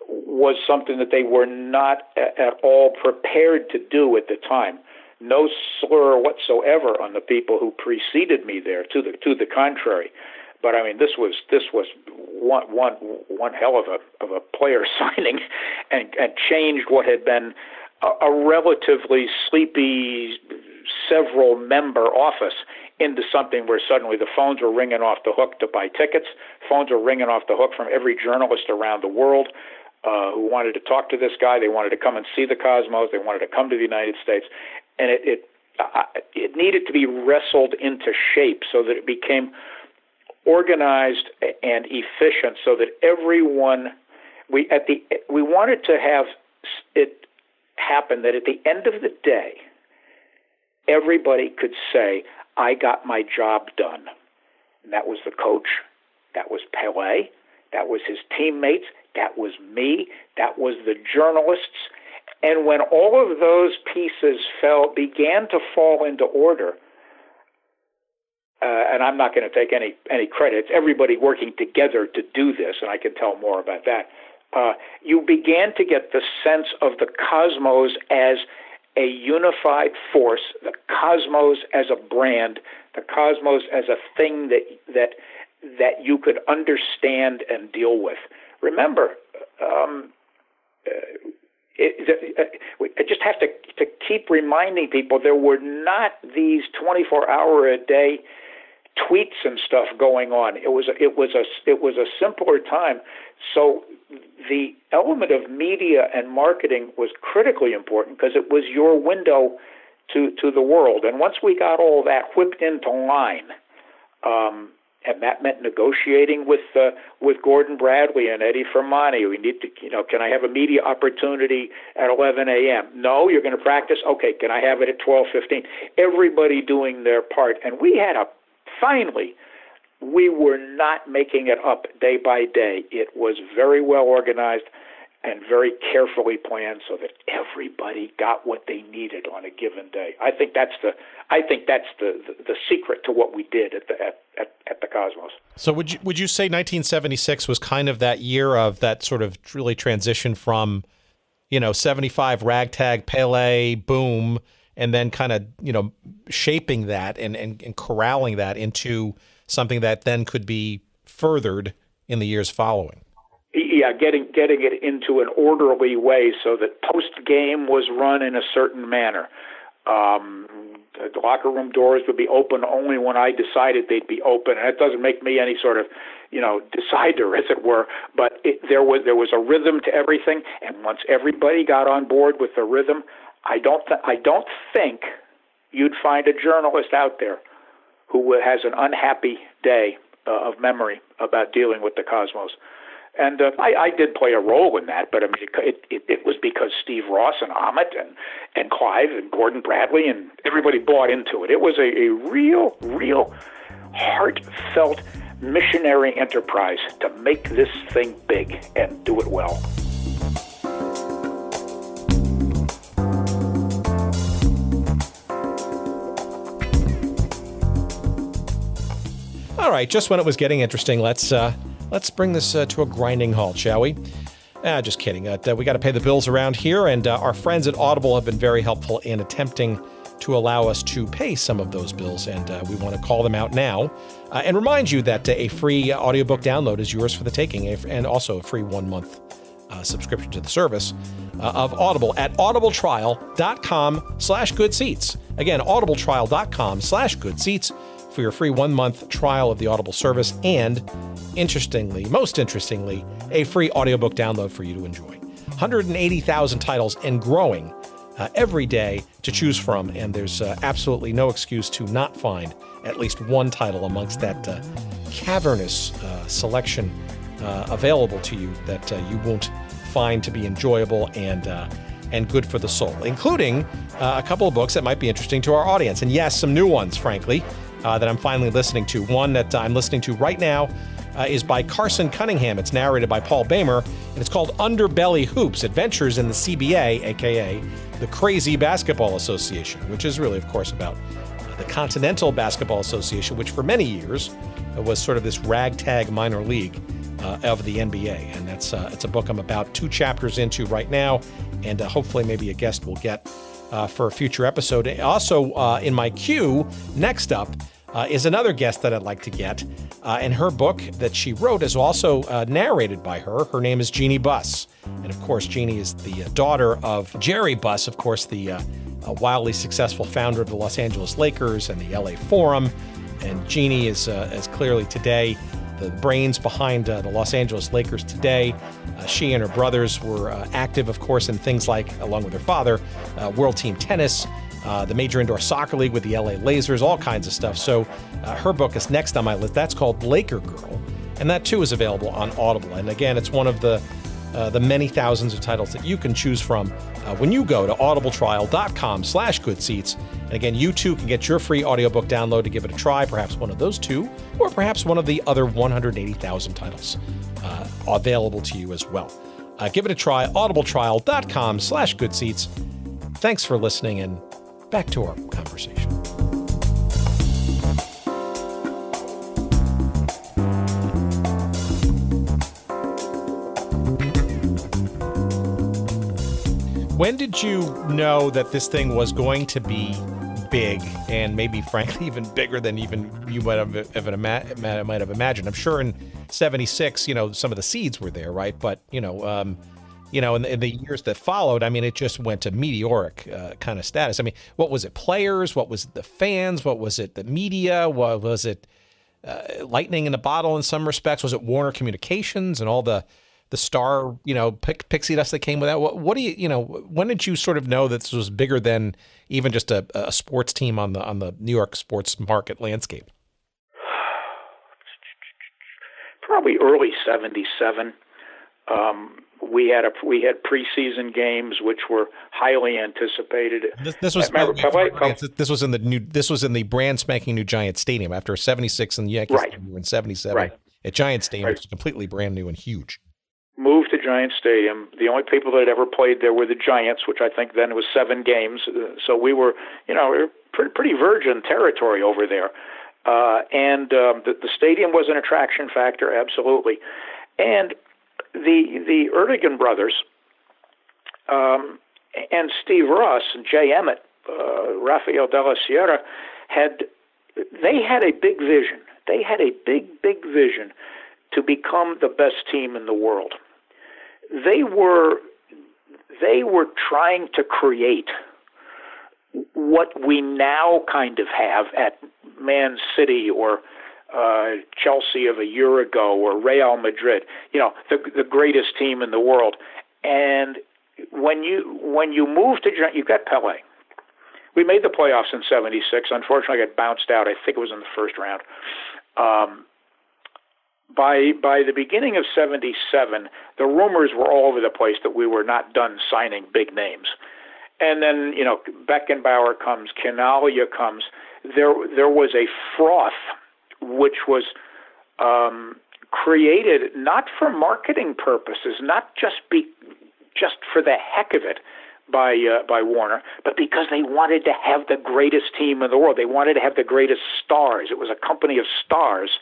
was something that they were not at all prepared to do at the time. No slur whatsoever on the people who preceded me there. To the contrary, but I mean this was one hell of a player signing, and changed what had been a relatively sleepy several member office into something where suddenly the phones were ringing off the hook to buy tickets. Phones were ringing off the hook from every journalist around the world who wanted to talk to this guy. They wanted to come and see the Cosmos. They wanted to come to the United States. And it needed to be wrestled into shape so that it became organized and efficient, so that everyone we wanted to have it happen that at the end of the day, everybody could say, "I got my job done." And that was the coach, that was Pele, that was his teammates, that was me, that was the journalists. And when all of those pieces began to fall into order, and I'm not going to take any credit, it's everybody working together to do this, and I can tell more about that, you began to get the sense of the Cosmos as a unified force, the Cosmos as a brand, the Cosmos as a thing that you could understand and deal with. Remember, I just have to keep reminding people there were not these 24-hour-a-day tweets and stuff going on. It was a simpler time. So the element of media and marketing was critically important because it was your window to the world. And once we got all that whipped into line, and that meant negotiating with Gordon Bradley and Eddie Fermani. We need to, can I have a media opportunity at 11 a.m.? No, you're going to practice? Okay, can I have it at 12:15? Everybody doing their part. And finally, we were not making it up day by day. It was very well organized. and very carefully planned so that everybody got what they needed on a given day. I think that's the secret to what we did at the Cosmos. So would you say 1976 was kind of that year of that sort of really transition from, 75 ragtag Pele boom, and then kind of, shaping that and corralling that into something that then could be furthered in the years following? Yeah, getting it into an orderly way so that post-game was run in a certain manner. The locker room doors would be open only when I decided they'd be open. And it doesn't make me any sort of, decider, as it were. But there was a rhythm to everything. And once everybody got on board with the rhythm, I don't think you'd find a journalist out there who has an unhappy day of memory about dealing with the Cosmos. And I did play a role in that, but I mean, it was because Steve Ross and Ahmet and Clive and Gordon Bradley and everybody bought into it. It was a real heartfelt missionary enterprise to make this thing big and do it well. All right, just when it was getting interesting, let's bring this to a grinding halt, shall we? Just kidding. We got to pay the bills around here, and our friends at Audible have been very helpful in attempting to allow us to pay some of those bills, and we want to call them out now and remind you that a free audiobook download is yours for the taking, and also a free 1-month subscription to the service of Audible at audibletrial.com/goodseats. Again, audibletrial.com/goodseats for your free 1-month trial of the Audible service, and most interestingly, a free audiobook download for you to enjoy. 180,000 titles and growing every day to choose from, and there's absolutely no excuse to not find at least one title amongst that cavernous selection available to you that you won't find to be enjoyable and good for the soul, including a couple of books that might be interesting to our audience. And yes, some new ones, frankly, that I'm finally listening to. One that I'm listening to right now is by Carson Cunningham. It's narrated by Paul Bamer, and it's called Underbelly Hoops, Adventures in the CBA, a.k.a. the Crazy Basketball Association, which is really, of course, about the Continental Basketball Association, which for many years was sort of this ragtag minor league of the NBA. And it's a book I'm about 2 chapters into right now, and hopefully maybe a guest will get for a future episode. Also, in my queue, next up, is another guest that I'd like to get, and her book that she wrote is also narrated by her. Her name is Jeannie Buss, and of course, Jeannie is the daughter of Jerry Buss, of course, the wildly successful founder of the Los Angeles Lakers and the LA Forum, and Jeannie is clearly today the brains behind the Los Angeles Lakers today. She and her brothers were active, of course, in things like, along with her father, World Team Tennis, the Major Indoor Soccer League with the LA Lasers, all kinds of stuff. So her book is next on my list. That's called Laker Girl, and that too is available on Audible. And again, it's one of the many thousands of titles that you can choose from when you go to audibletrial.com/goodseats. And again, you too can get your free audiobook download to give it a try, perhaps one of those 2, or perhaps one of the other 180,000 titles available to you as well. Give it a try, audibletrial.com/goodseats. Thanks for listening, and back to our conversation. When did you know that this thing was going to be big, and maybe, frankly, even bigger than even you might have imagined? I'm sure in '76, some of the seeds were there, right? But in the years that followed, I mean, it just went to meteoric kind of status. I mean, what was it? Players? What was it? The fans? What was it? The media? What was it? Lightning in a bottle in some respects? Was it Warner Communications and all the star, pixie dust that came with that? What do you, when did you sort of know that this was bigger than even just a sports team on the New York sports market landscape? Probably early '77. We had preseason games which were highly anticipated. This was in the brand spanking new Giant Stadium after '76 and the Yankees were in '77. Right. At Giant Stadium, which was completely brand new and huge. moved to Giant Stadium. The only people that had ever played there were the Giants, which I think then was 7 games. So we were, we were pretty virgin territory over there. And the stadium was an attraction factor, absolutely. And the Erdogan brothers and Steve Ross and Jay Emmett, Rafael de la Sierra, had a big vision. They had a big vision to become the best team in the world. They were trying to create what we now kind of have at Man City or Chelsea of a year ago or Real Madrid, the greatest team in the world. And when you move to, you've got Pelé. We made the playoffs in '76. Unfortunately, I got bounced out. I think it was in the first round. By the beginning of '77, the rumors were all over the place that we were not done signing big names. And then, Beckenbauer comes, Canalia comes. There was a froth which was created not for marketing purposes, not just for the heck of it by Warner, but because they wanted to have the greatest team in the world. They wanted to have the greatest stars. It was a company of stars.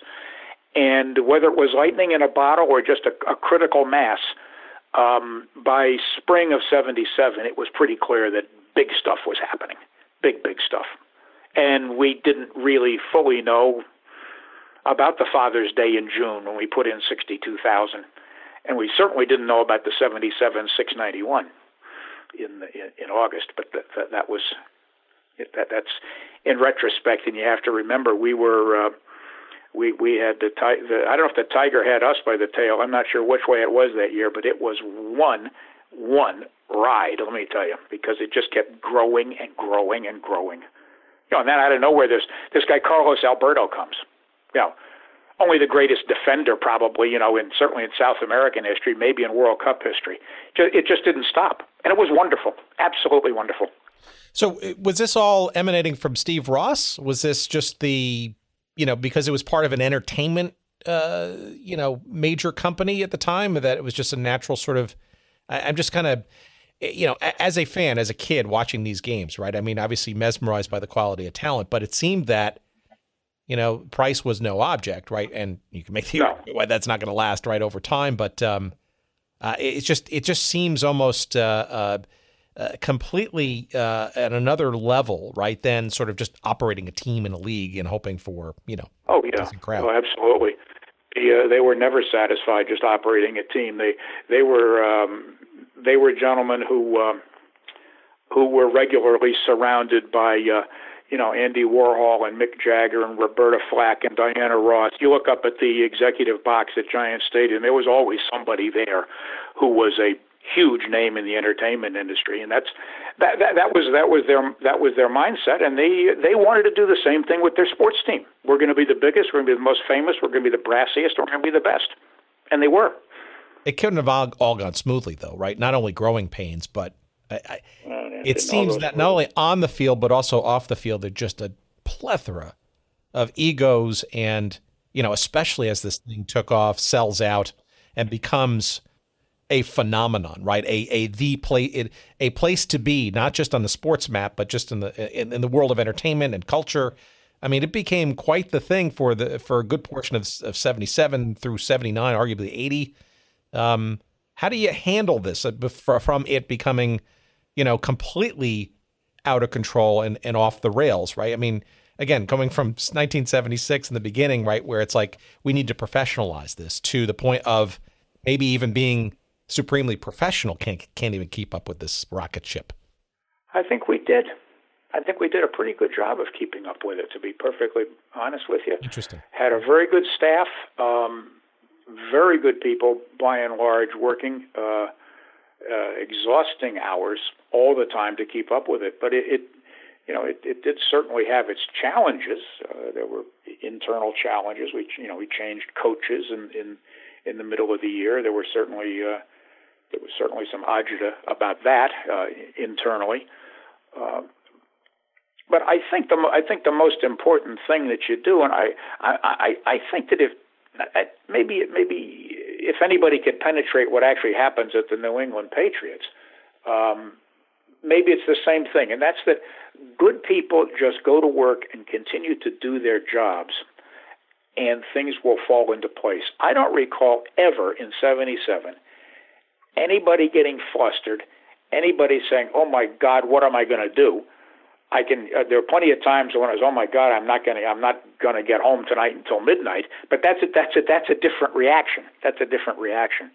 And whether it was lightning in a bottle or just a critical mass, by spring of '77, it was pretty clear that big stuff was happening, big stuff. And we didn't really fully know about the Father's Day in June when we put in 62,000, and we certainly didn't know about the 77 691 in August. But that's in retrospect, and you have to remember we were. We had I don't know if the Tiger had us by the tail. I'm not sure which way it was that year, but it was one ride, let me tell you, because it just kept growing and growing and growing. And then out of nowhere, this guy Carlos Alberto comes. Only the greatest defender probably, certainly in South American history, maybe in World Cup history. It just didn't stop, and it was wonderful, absolutely wonderful. So was this all emanating from Steve Ross? Was this just because it was part of an entertainment, major company at the time, that it was just a natural sort of, I'm just kind of, as a fan, as a kid watching these games, right? I mean, obviously mesmerized by the quality of talent, but it seemed that, price was no object, right? And you can make the argument why that's not going to last right over time, but it just seems almost completely at another level, right? Then sort of just operating a team in a league and hoping for, Oh yeah, crowd. Oh, absolutely. They were never satisfied just operating a team. They were gentlemen who were regularly surrounded by Andy Warhol and Mick Jagger and Roberta Flack and Diana Ross. You look up at the executive box at Giant Stadium, there was always somebody there who was a huge name in the entertainment industry, and that was their mindset, and they wanted to do the same thing with their sports team. We're going to be the biggest, we're going to be the most famous, we're going to be the brassiest, we're going to be the best, and they were. It couldn't have all gone smoothly, though, right? Not only growing pains, but it seems that not only on the field but also off the field, there's just a plethora of egos, and especially as this thing took off, sells out, and becomes a phenomenon, right? A place to be, not just on the sports map, but just in the world of entertainment and culture. I mean, it became quite the thing for a good portion of '77 through '79, arguably '80. How do you handle this from it becoming, completely out of control and off the rails, right? I mean, again, coming from 1976 in the beginning, right, where it's like we need to professionalize this to the point of maybe even being supremely professional can't even keep up with this rocket ship. I think we did. I think we did a pretty good job of keeping up with it, to be perfectly honest with you. Interesting. Had a very good staff, very good people by and large, working exhausting hours all the time to keep up with it. But it did certainly have its challenges. There were internal challenges. We changed coaches in the middle of the year. There was certainly some agita about that internally. But I think the most important thing that you do, and I think that if maybe if anybody could penetrate what actually happens at the New England Patriots, maybe it's the same thing, and that's that good people just go to work and continue to do their jobs, and things will fall into place. I don't recall ever in '77 anybody getting flustered, anybody saying, "Oh my God, what am I going to do?" There are plenty of times when I was, "Oh my God, I'm not going to get home tonight until midnight." But that's a different reaction. That's a different reaction.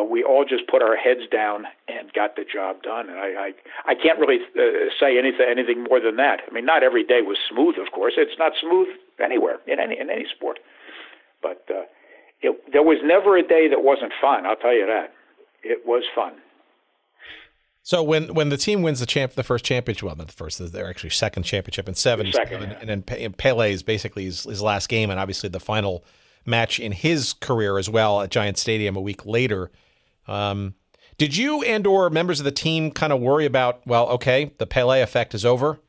We all just put our heads down and got the job done. And I can't really say anything more than that. I mean, not every day was smooth, of course. It's not smooth anywhere in any sport. But there was never a day that wasn't fun. I'll tell you that. It was fun. So when the team wins the first championship, well, not the first, they're actually second championship in '77, and then Pele's basically his last game, and obviously the final match in his career as well at Giant Stadium a week later. Did you and/or members of the team kind of worry about, well, okay, the Pele effect is over?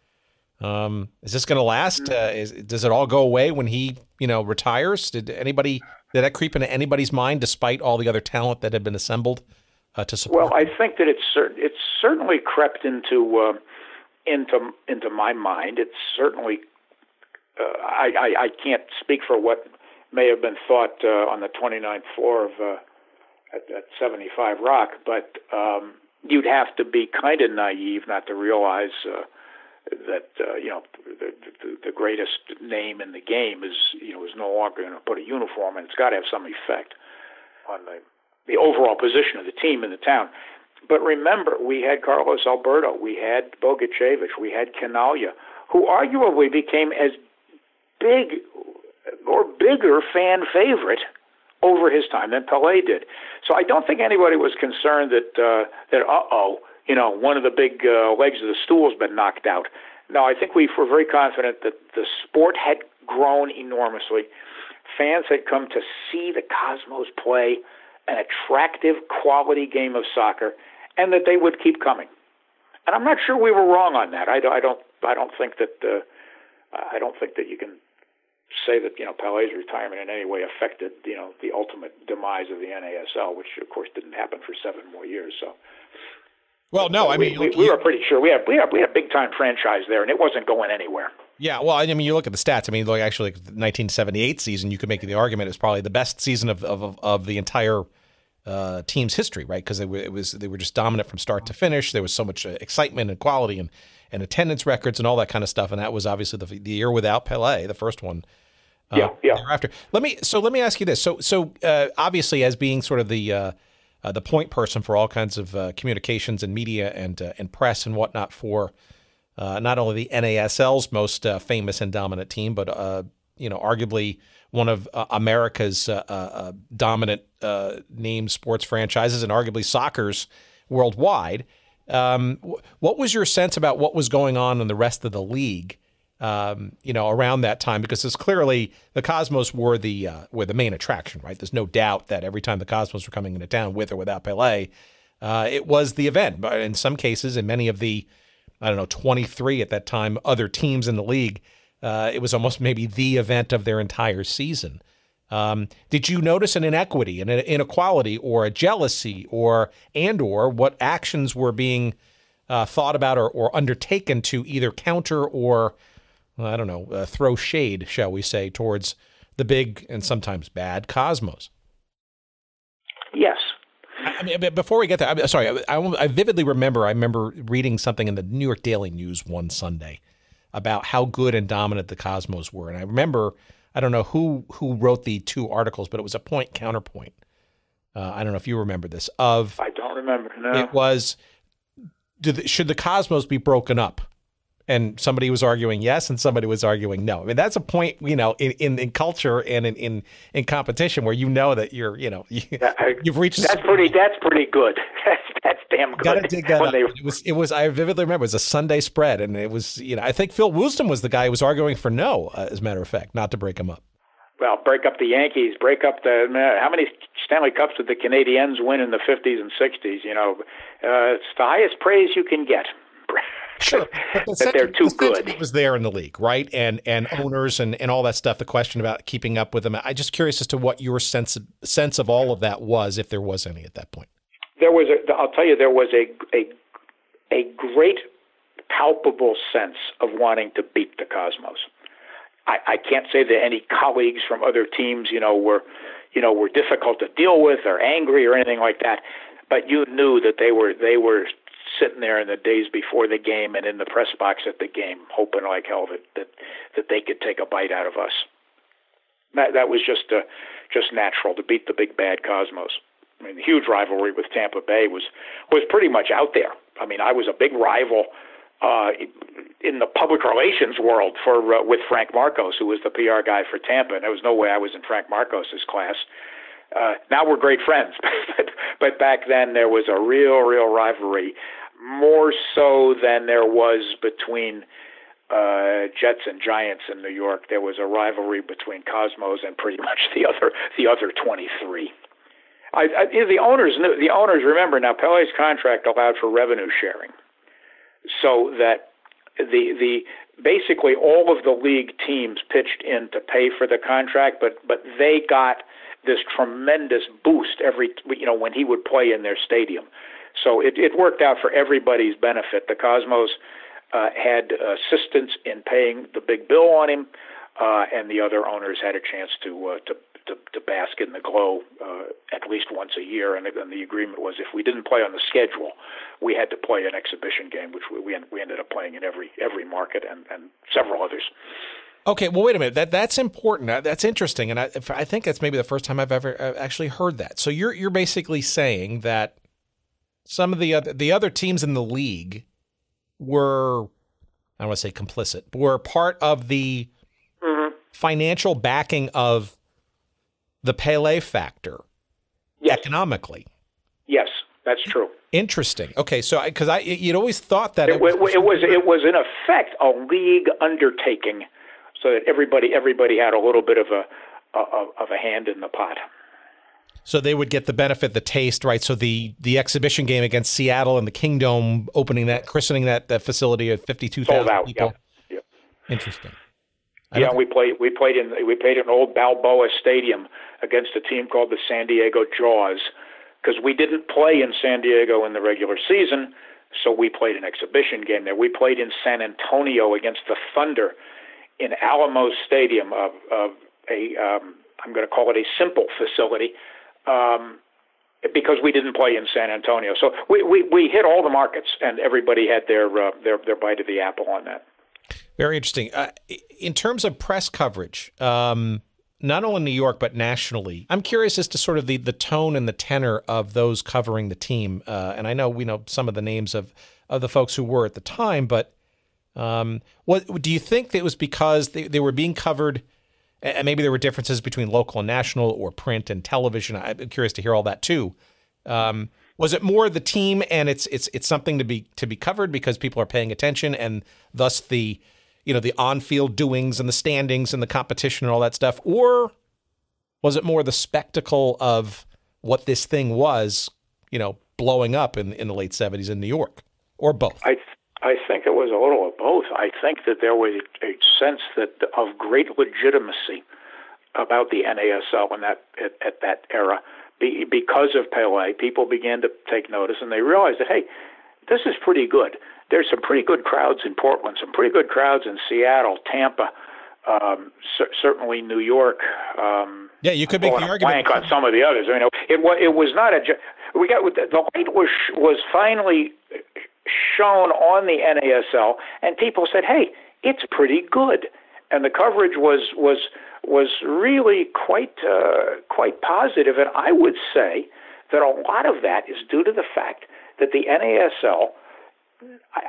Is this going to last? Does it all go away when he retires? Did that creep into anybody's mind, despite all the other talent that had been assembled to support? Well, I think that it's certainly crept into my mind. It's certainly I can't speak for what may have been thought on the 29th floor of at 75 Rock, but you'd have to be kind of naive not to realize that the greatest name in the game is no longer going to put a uniform, and it's got to have some effect on the overall position of the team in the town. But remember, we had Carlos Alberto, we had Bogicevic, we had Canaglia, who arguably became as big or bigger fan favorite over his time than Pele did. So I don't think anybody was concerned that one of the big legs of the stool has been knocked out. No, I think we were very confident that the sport had grown enormously. Fans had come to see the Cosmos play an attractive, quality game of soccer, and that they would keep coming. And I'm not sure we were wrong on that. I don't think that you can say that Pele's retirement in any way affected the ultimate demise of the NASL, which of course didn't happen for 7 more years. So. Well, no, I mean, we were pretty sure we had a big time franchise there, and it wasn't going anywhere. Yeah, well, I mean, you look at the stats. I mean, actually, the 1978 season, you could make the argument is probably the best season of the entire team's history, right? Because they were just dominant from start to finish. There was so much excitement and quality and attendance records and all that kind of stuff. And that was obviously the year without Pele, the first one. Thereafter. Let me ask you this. So obviously, as being sort of the point person for all kinds of communications and media and press and whatnot for not only the NASL's most famous and dominant team, but arguably one of America's dominant named sports franchises and arguably soccer's worldwide. What was your sense about what was going on in the rest of the league? Around that time, because it's clearly the Cosmos were the main attraction, right? There's no doubt that every time the Cosmos were coming into town, with or without Pele, it was the event. But in some cases, in many of the, 23 at that time, other teams in the league, it was almost maybe the event of their entire season. Did you notice an inequity, an inequality, or a jealousy, or what actions were being thought about or undertaken to either counter or throw shade, shall we say, towards the big and sometimes bad Cosmos? Yes. I mean, before we get there, I'm sorry, I vividly remember, reading something in the New York Daily News one Sunday about how good and dominant the Cosmos were. And I remember, I don't know who wrote the 2 articles, but it was a point counterpoint. I don't know if you remember this. I don't remember, no. It was, should the Cosmos be broken up? And somebody was arguing yes, and somebody was arguing no. I mean, that's a point, in culture and in competition where that you're, you've reached. That's pretty good. That's damn good. Got to dig that up. It was. I vividly remember it was a Sunday spread, and it was. I think Phil Wooston was the guy who was arguing for no, as a matter of fact, not to break them up. Well, break up the Yankees, break up how many Stanley Cups did the Canadiens win in the 50s and 60s? It's the highest praise you can get. Sure, but that they're too good. It was there in the league, right? And owners and all that stuff. The question about keeping up with them. I'm just curious as to what your sense of all of that was, if there was any at that point. I'll tell you, there was a great, palpable sense of wanting to beat the Cosmos. I can't say that any colleagues from other teams, were difficult to deal with or angry or anything like that. But you knew that they were sitting there in the days before the game and in the press box at the game, hoping like hell that they could take a bite out of us. That was just natural to beat the big bad Cosmos. I mean, the huge rivalry with Tampa Bay was pretty much out there. I mean, I was a big rival in the public relations world with Frank Marcos, who was the PR guy for Tampa, and there was no way I was in Frank Marcos's class. Now we're great friends, but back then there was a real rivalry, more so than there was between Jets and Giants in New York. There was a rivalry between Cosmos and pretty much the other 23. The owners remember now. Pele's contract allowed for revenue sharing, so that the basically all of the league teams pitched in to pay for the contract, but they got this tremendous boost when he would play in their stadium. So it worked out for everybody's benefit. The Cosmos had assistance in paying the big bill on him, and the other owners had a chance to bask in the glow at least once a year. And the agreement was if we didn't play on the schedule, we had to play an exhibition game, which we ended up playing in every market and several others. Okay, well, wait a minute. That's important. That's interesting, and I think that's maybe the first time I've ever actually heard that. So you're basically saying that some of the other teams in the league were, I don't want to say complicit, but were part of the financial backing of the Pele factor, economically. Yes, that's true. Interesting. Okay, so because you'd always thought that it was in effect a league undertaking, so that everybody had a little bit of a hand in the pot. So they would get the benefit, the taste, right? So the exhibition game against Seattle and the Kingdome, christening that facility at 52,000 people. Yep. Interesting. Yeah, we played in old Balboa Stadium against a team called the San Diego Jaws, because we didn't play in San Diego in the regular season, so we played an exhibition game there. We played in San Antonio against the Thunder in Alamo Stadium, I'm going to call it a simple facility, because we didn't play in San Antonio. So we hit all the markets, and everybody had their bite of the apple on that. Very interesting. In terms of press coverage, not only in New York but nationally, I'm curious as to sort of the tone and the tenor of those covering the team. And I know we know some of the names of the folks who were at the time, but what do you think it was because they were being covered, and maybe there were differences between local and national or print and television? I'm curious to hear all that too. Was it more the team and it's something to be covered because people are paying attention, and thus the on-field doings and the standings and the competition and all that stuff? Or was it more the spectacle of what this thing was, blowing up in the late 70s in New York? Or both? I think it was a little of both. I think that there was a sense of great legitimacy about the NASL at that era. Because of Pele, people began to take notice, and they realized that, hey, this is pretty good. There's some pretty good crowds in Portland, some pretty good crowds in Seattle, Tampa, certainly New York. Yeah, you could make the argument on some of the others. I mean, it was not the light was finally shown on the NASL, and people said, hey, it's pretty good, and the coverage was really quite positive. And I would say that a lot of that is due to the fact that the NASL,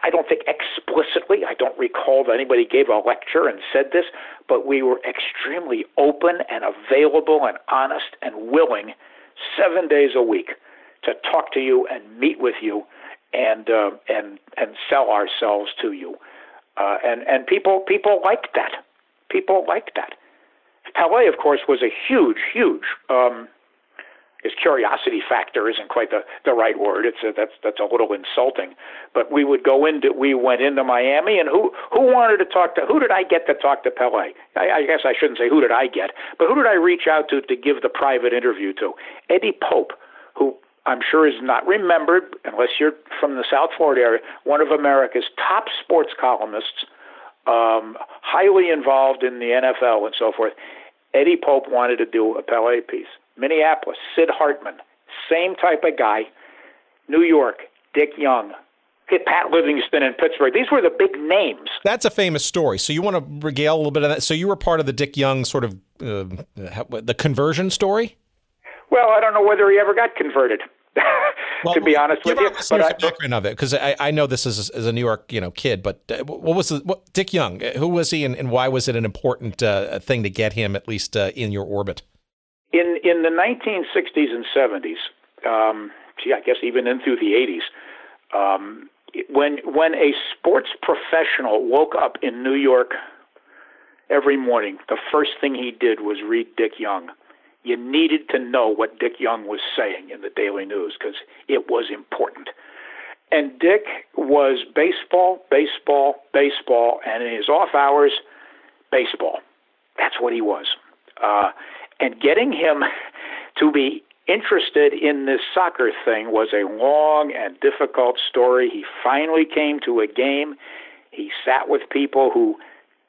I don't think explicitly, I don't recall that anybody gave a lecture and said this, but we were extremely open and available and honest and willing 7 days a week to talk to you and meet with you and sell ourselves to you. And people liked that. People liked that. Pele, of course, was a huge his curiosity factor isn't quite the right word. That's a little insulting. But we went into Miami, and who did I get to talk to Pele? I guess I shouldn't say who did I get, but who did I reach out to give the private interview to? Eddie Pope, who I'm sure is not remembered, unless you're from the South Florida area, one of America's top sports columnists, highly involved in the NFL and so forth. Eddie Pope wanted to do a Pele piece. Minneapolis, Sid Hartman, same type of guy. New York, Dick Young. Pat Livingston in Pittsburgh. These were the big names. That's a famous story. So you want to regale a little bit of that? So you were part of the Dick Young sort of the conversion story? Well, I don't know whether he ever got converted, to be honest with you. But the background of it, because I know this as a New York kid, but what was Dick Young? Who was he, and why was it an important thing to get him at least in your orbit? In the 1960s and 70s, I guess even in through the 80s, when a sports professional woke up in New York every morning, the first thing he did was read Dick Young. You needed to know what Dick Young was saying in the Daily News because it was important. And Dick was baseball, baseball, baseball, and in his off hours, baseball. That's what he was. And getting him to be interested in this soccer thing was a long and difficult story. He finally came to a game. He sat with people who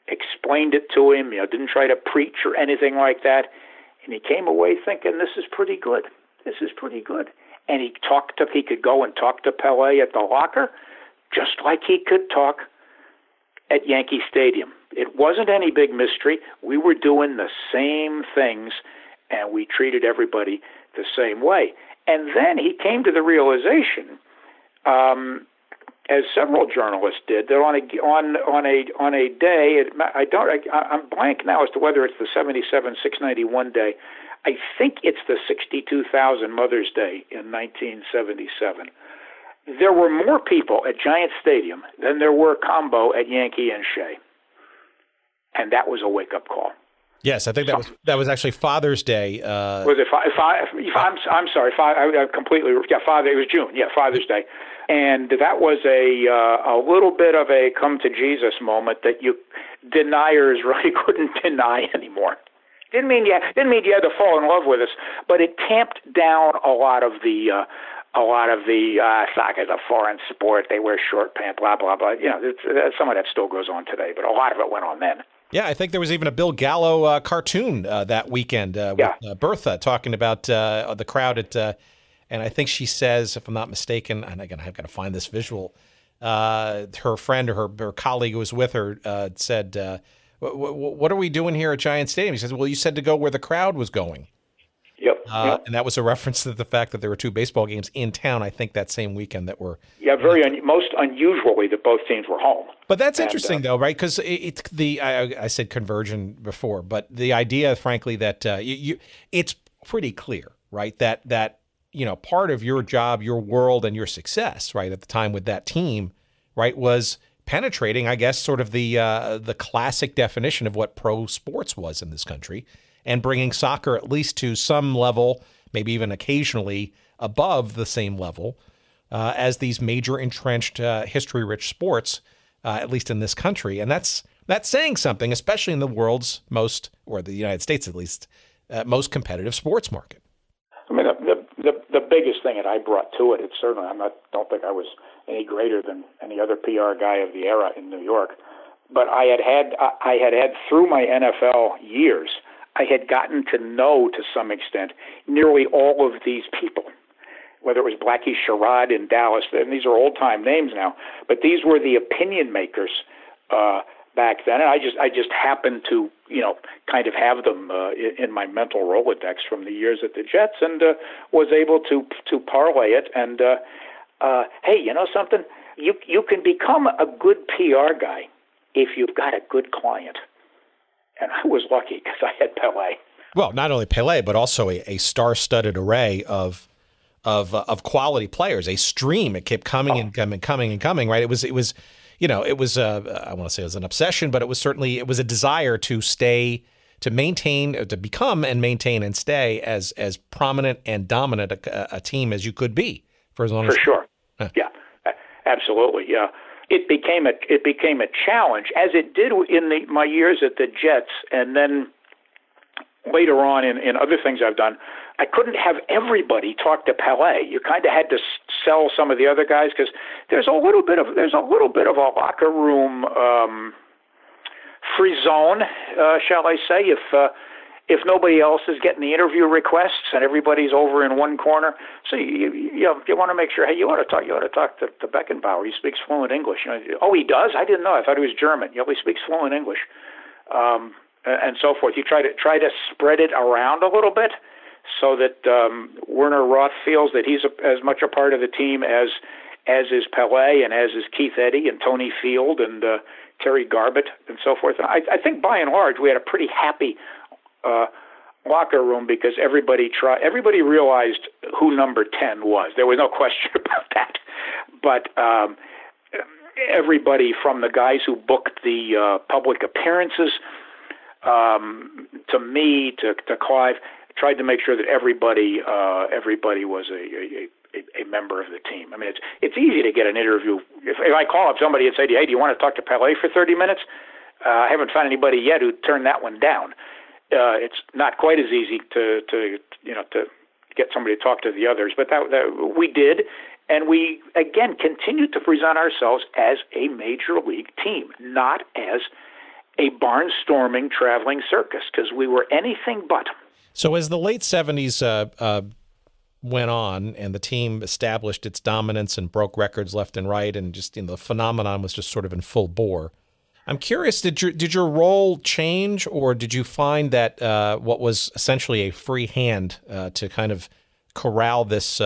explained it to him, didn't try to preach or anything like that. And he came away thinking, this is pretty good. This is pretty good. And he could go and talk to Pele at the locker, just like he could talk at Yankee Stadium. It wasn't any big mystery. We were doing the same things, and we treated everybody the same way. And then he came to the realization, as several journalists did, that on a day, I'm blank now as to whether it's the 77-691 day. I think it's the 62,000 Mother's Day in 1977. There were more people at Giant Stadium than there were combo at Yankee and Shea. And that was a wake-up call. Yes, I think that was actually Father's Day. Was it? I'm sorry. I completely. Yeah, It was June. Yeah, Father's Day, and that was a little bit of a come to Jesus moment that deniers really couldn't deny anymore. Didn't mean you had to fall in love with us, but it tamped down a lot of the soccer's a foreign sport. They wear short pants, blah blah blah. Some of that still goes on today, but a lot of it went on then. Yeah, I think there was even a Bill Gallo cartoon that weekend with Bertha talking about the crowd and I think she says, if I'm not mistaken, and again, I've got to find this visual, her friend or her colleague who was with her said, what are we doing here at Giant Stadium? He says, well, you said to go where the crowd was going. Yep. And that was a reference to the fact that there were two baseball games in town, I think, that same weekend that were... Yeah, most unusually that both teams were home. But that's interesting, though, right? Because I said conversion before, but the idea, frankly, that it's pretty clear, right, that part of your job, your world, and your success, right, at the time with that team, right, was penetrating, I guess, sort of the classic definition of what pro sports was in this country, and bringing soccer at least to some level, maybe even occasionally above the same level as these major entrenched history-rich sports, at least in this country. And that's saying something, especially in the world's most, or the United States at least, most competitive sports market. I mean, the biggest thing that I brought to it, it's certainly, don't think I was any greater than any other PR guy of the era in New York, but I had through my NFL years, I had gotten to know, to some extent, nearly all of these people, whether it was Blackie Sherrod in Dallas, and these are old-time names now, but these were the opinion makers back then, and I just happened to, kind of have them in my mental Rolodex from the years at the Jets, and was able to parlay it, and hey, you know something? You can become a good PR guy if you've got a good client. And I was lucky because I had Pele. Well, not only Pele, but also a star-studded array of quality players. A stream. It kept coming and coming. Right. It was. I want to say it was an obsession, but it was a desire to maintain, to become and maintain and stay as prominent and dominant a team as you could be for as long as. For sure. Yeah, absolutely. Yeah. It became a challenge, as it did in my years at the Jets, and then later on in other things I've done. I couldn't have everybody talk to Pelé. You kind of had to sell some of the other guys because there's a little bit of a locker room free zone, shall I say, if nobody else is getting the interview requests and everybody's over in one corner. So you want to make sure, hey, you ought to talk to Beckenbauer. He speaks fluent English. Oh, he does? I didn't know. I thought he was German. He speaks fluent English, and so forth. You try to spread it around a little bit so that Werner Roth feels that he's as much a part of the team as is Pelé and as is Keith Eddy and Tony Field and Terry Garbett and so forth. And I think by and large we had a pretty happy locker room because everybody realized who number 10 was. There was no question about that. But everybody from the guys who booked the public appearances to me to Clive tried to make sure that everybody was a member of the team. I mean, it's easy to get an interview. If I call up somebody and say, "Hey, do you want to talk to Pelé for 30 minutes?" I haven't found anybody yet who turned that one down. It's not quite as easy to get somebody to talk to the others, but that we did, and we again continued to present ourselves as a major league team, not as a barnstorming traveling circus, because we were anything but. So as the late 70s went on and the team established its dominance and broke records left and right, and just the phenomenon was just sort of in full bore, I'm curious, did your role change, or did you find that what was essentially a free hand to kind of corral this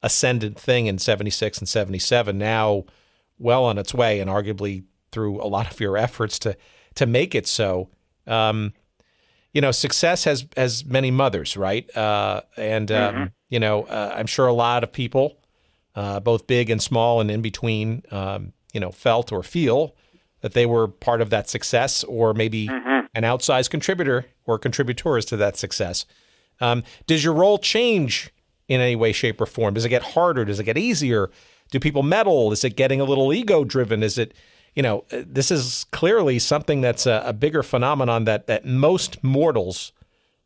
ascendant thing in 76 and 77, now well on its way, and arguably through a lot of your efforts to make it so? Success has many mothers, right? I'm sure a lot of people, both big and small and in between, felt or feel that they were part of that success, or maybe an outsized contributor or contributors to that success. Does your role change in any way, shape, or form? Does it get harder? Does it get easier? Do people meddle? Is it getting a little ego-driven? Is it, this is clearly something that's a bigger phenomenon that most mortals,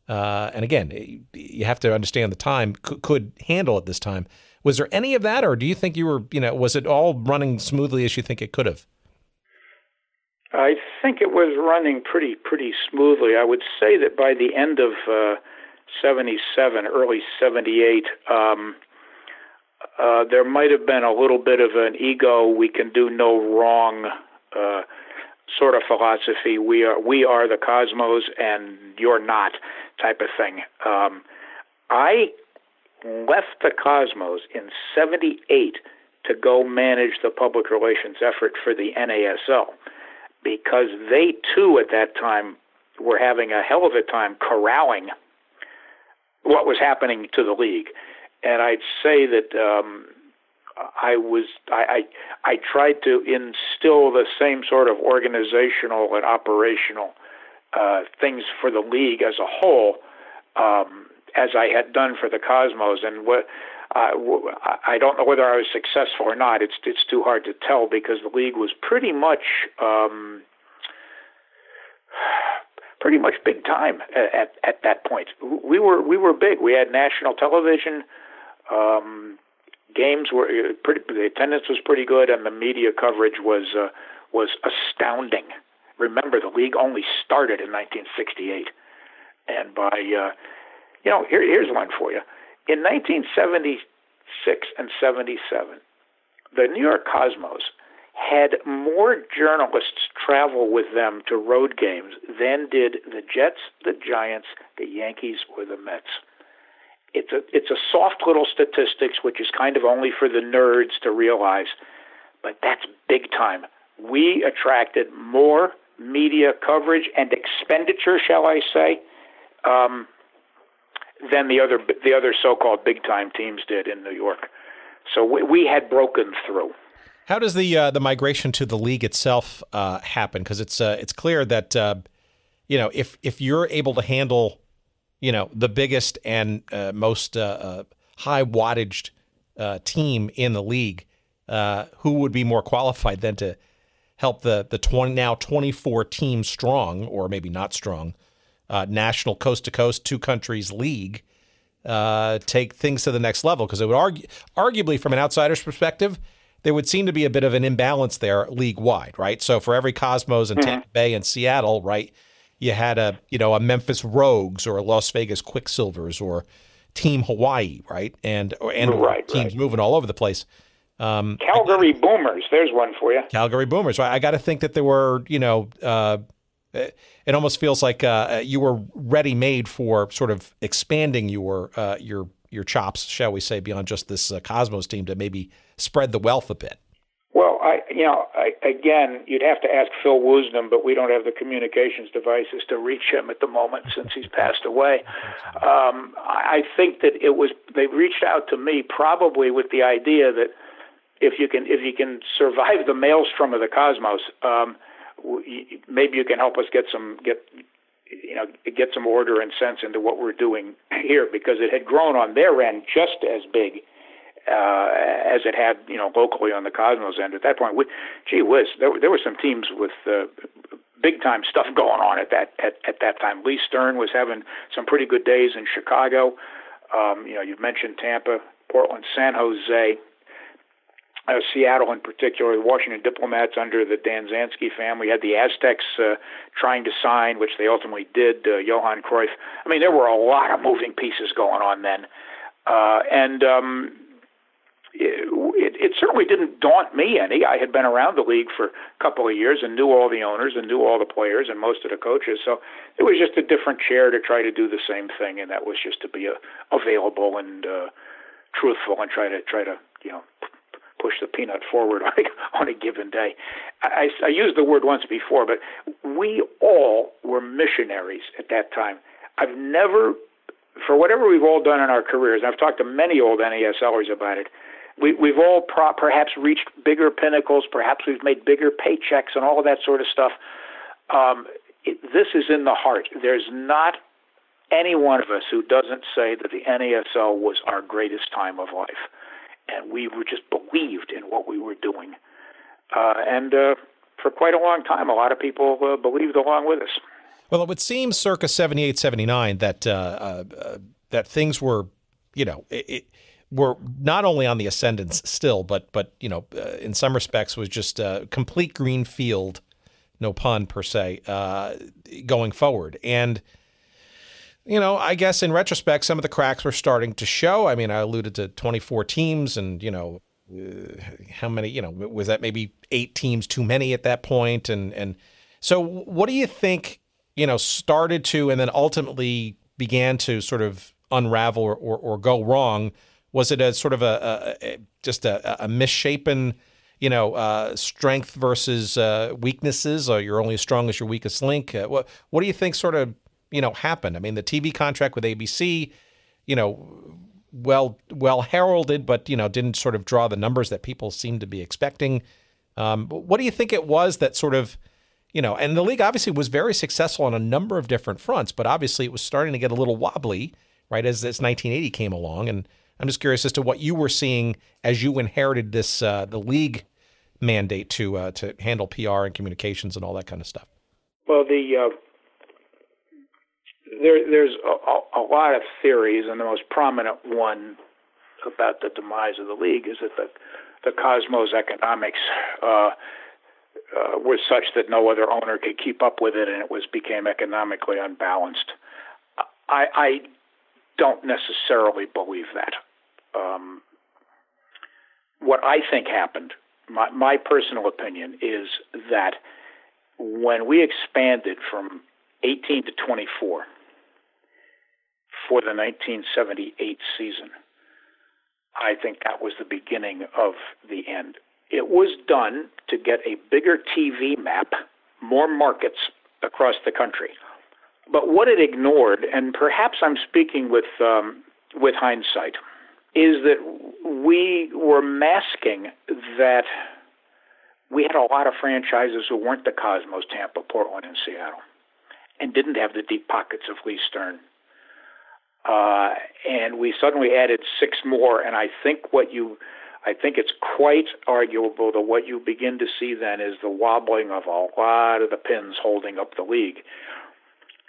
and again, you have to understand the time, could handle at this time. Was there any of that, or do you think you were, was it all running smoothly as you think it could have? I think it was running pretty smoothly. I would say that by the end of 77, early 78, there might have been a little bit of an ego, we can do no wrong sort of philosophy. We are the cosmos and you're not type of thing. I left the Cosmos in 78 to go manage the public relations effort for the NASL, because they too at that time were having a hell of a time corralling what was happening to the league. And I'd say that I tried to instill the same sort of organizational and operational things for the league as a whole as I had done for the Cosmos. And I don't know whether I was successful or not. It's too hard to tell, because the league was pretty much big time at that point. We were big. We had national television. Games were the attendance was pretty good, and the media coverage was astounding. Remember, the league only started in 1968, and by here's one for you. In 1976 and 77, the New York Cosmos had more journalists travel with them to road games than did the Jets, the Giants, the Yankees, or the Mets. It's a soft little statistics, which is kind of only for the nerds to realize, but that's big time. We attracted more media coverage and expenditure, shall I say, than the other so-called big-time teams did in New York. So we had broken through. How does the migration to the league itself happen? Because it's clear that if you're able to handle, the biggest and most high wattage team in the league, who would be more qualified than to help the 24 team strong, or maybe not strong, national coast to coast, two countries league take things to the next level? Because it would arguably, from an outsider's perspective, there would seem to be a bit of an imbalance there league wide, right? So for every Cosmos and Tampa Bay and Seattle, right, you had a Memphis Rogues or a Las Vegas Quicksilvers or Team Hawaii, right, and teams moving all over the place. Calgary Boomers, there's one for you. Calgary Boomers, right? I got to think that there were, it almost feels like you were ready-made for sort of expanding your chops, shall we say, beyond just this Cosmos team to maybe spread the wealth a bit. Well, again, you'd have to ask Phil Woosnam, but we don't have the communications devices to reach him at the moment since he's passed away. I think that they reached out to me probably with the idea that if you can survive the maelstrom of the Cosmos, maybe you can help us get some order and sense into what we're doing here, because it had grown on their end just as big as it had, locally on the Cosmos end. At that point, gee whiz, there were some teams with big time stuff going on at that time. Lee Stern was having some pretty good days in Chicago. You've mentioned Tampa, Portland, San Jose, Seattle in particular. The Washington Diplomats under the Dan Zansky family had the Aztecs trying to sign, which they ultimately did. Johan Cruyff. I mean, there were a lot of moving pieces going on then, It certainly didn't daunt me any. I had been around the league for a couple of years and knew all the owners and knew all the players and most of the coaches. So it was just a different chair to try to do the same thing, and that was just to be available and truthful and try to push the peanut forward on a given day. I used the word once before, but we all were missionaries at that time. I've never, for whatever we've all done in our careers, and I've talked to many old NASLers about it, we've all perhaps reached bigger pinnacles, perhaps we've made bigger paychecks and all of that sort of stuff. This is in the heart. There's not any one of us who doesn't say that the NASL was our greatest time of life. And we were just believed in what we were doing. And for quite a long time, a lot of people believed along with us. Well, it would seem circa 78, 79 that things were, were not only on the ascendance still, but in some respects was just a complete green field, no pun per se, going forward. And I guess in retrospect, some of the cracks were starting to show. I mean, I alluded to 24 teams and, how many, was that maybe 8 teams too many at that point? And so what do you think, started to and then ultimately began to sort of unravel or go wrong? Was it a sort of just a misshapen, strength versus weaknesses, or you're only as strong as your weakest link? What do you think sort of, happened? I mean, the TV contract with ABC, well heralded, but, didn't sort of draw the numbers that people seemed to be expecting. What do you think it was that sort of, and the league obviously was very successful on a number of different fronts, but obviously it was starting to get a little wobbly, right, as this 1980 came along. And I'm just curious as to what you were seeing as you inherited this, the league mandate to handle PR and communications and all that kind of stuff. Well, there's a lot of theories, and the most prominent one about the demise of the league is that the Cosmos economics was such that no other owner could keep up with it, and it became economically unbalanced. I don't necessarily believe that. What I think happened, my personal opinion, is that when we expanded from 18 to 24 for the 1978 season, I think that was the beginning of the end. It was done to get a bigger TV map, more markets across the country. But what it ignored, and perhaps I'm speaking with hindsight, is that we were masking that we had a lot of franchises who weren't the Cosmos, Tampa, Portland, and Seattle. and didn't have the deep pockets of Lee Stern. And we suddenly added 6 more, and I think it's quite arguable that what you begin to see then is the wobbling of a lot of the pins holding up the league,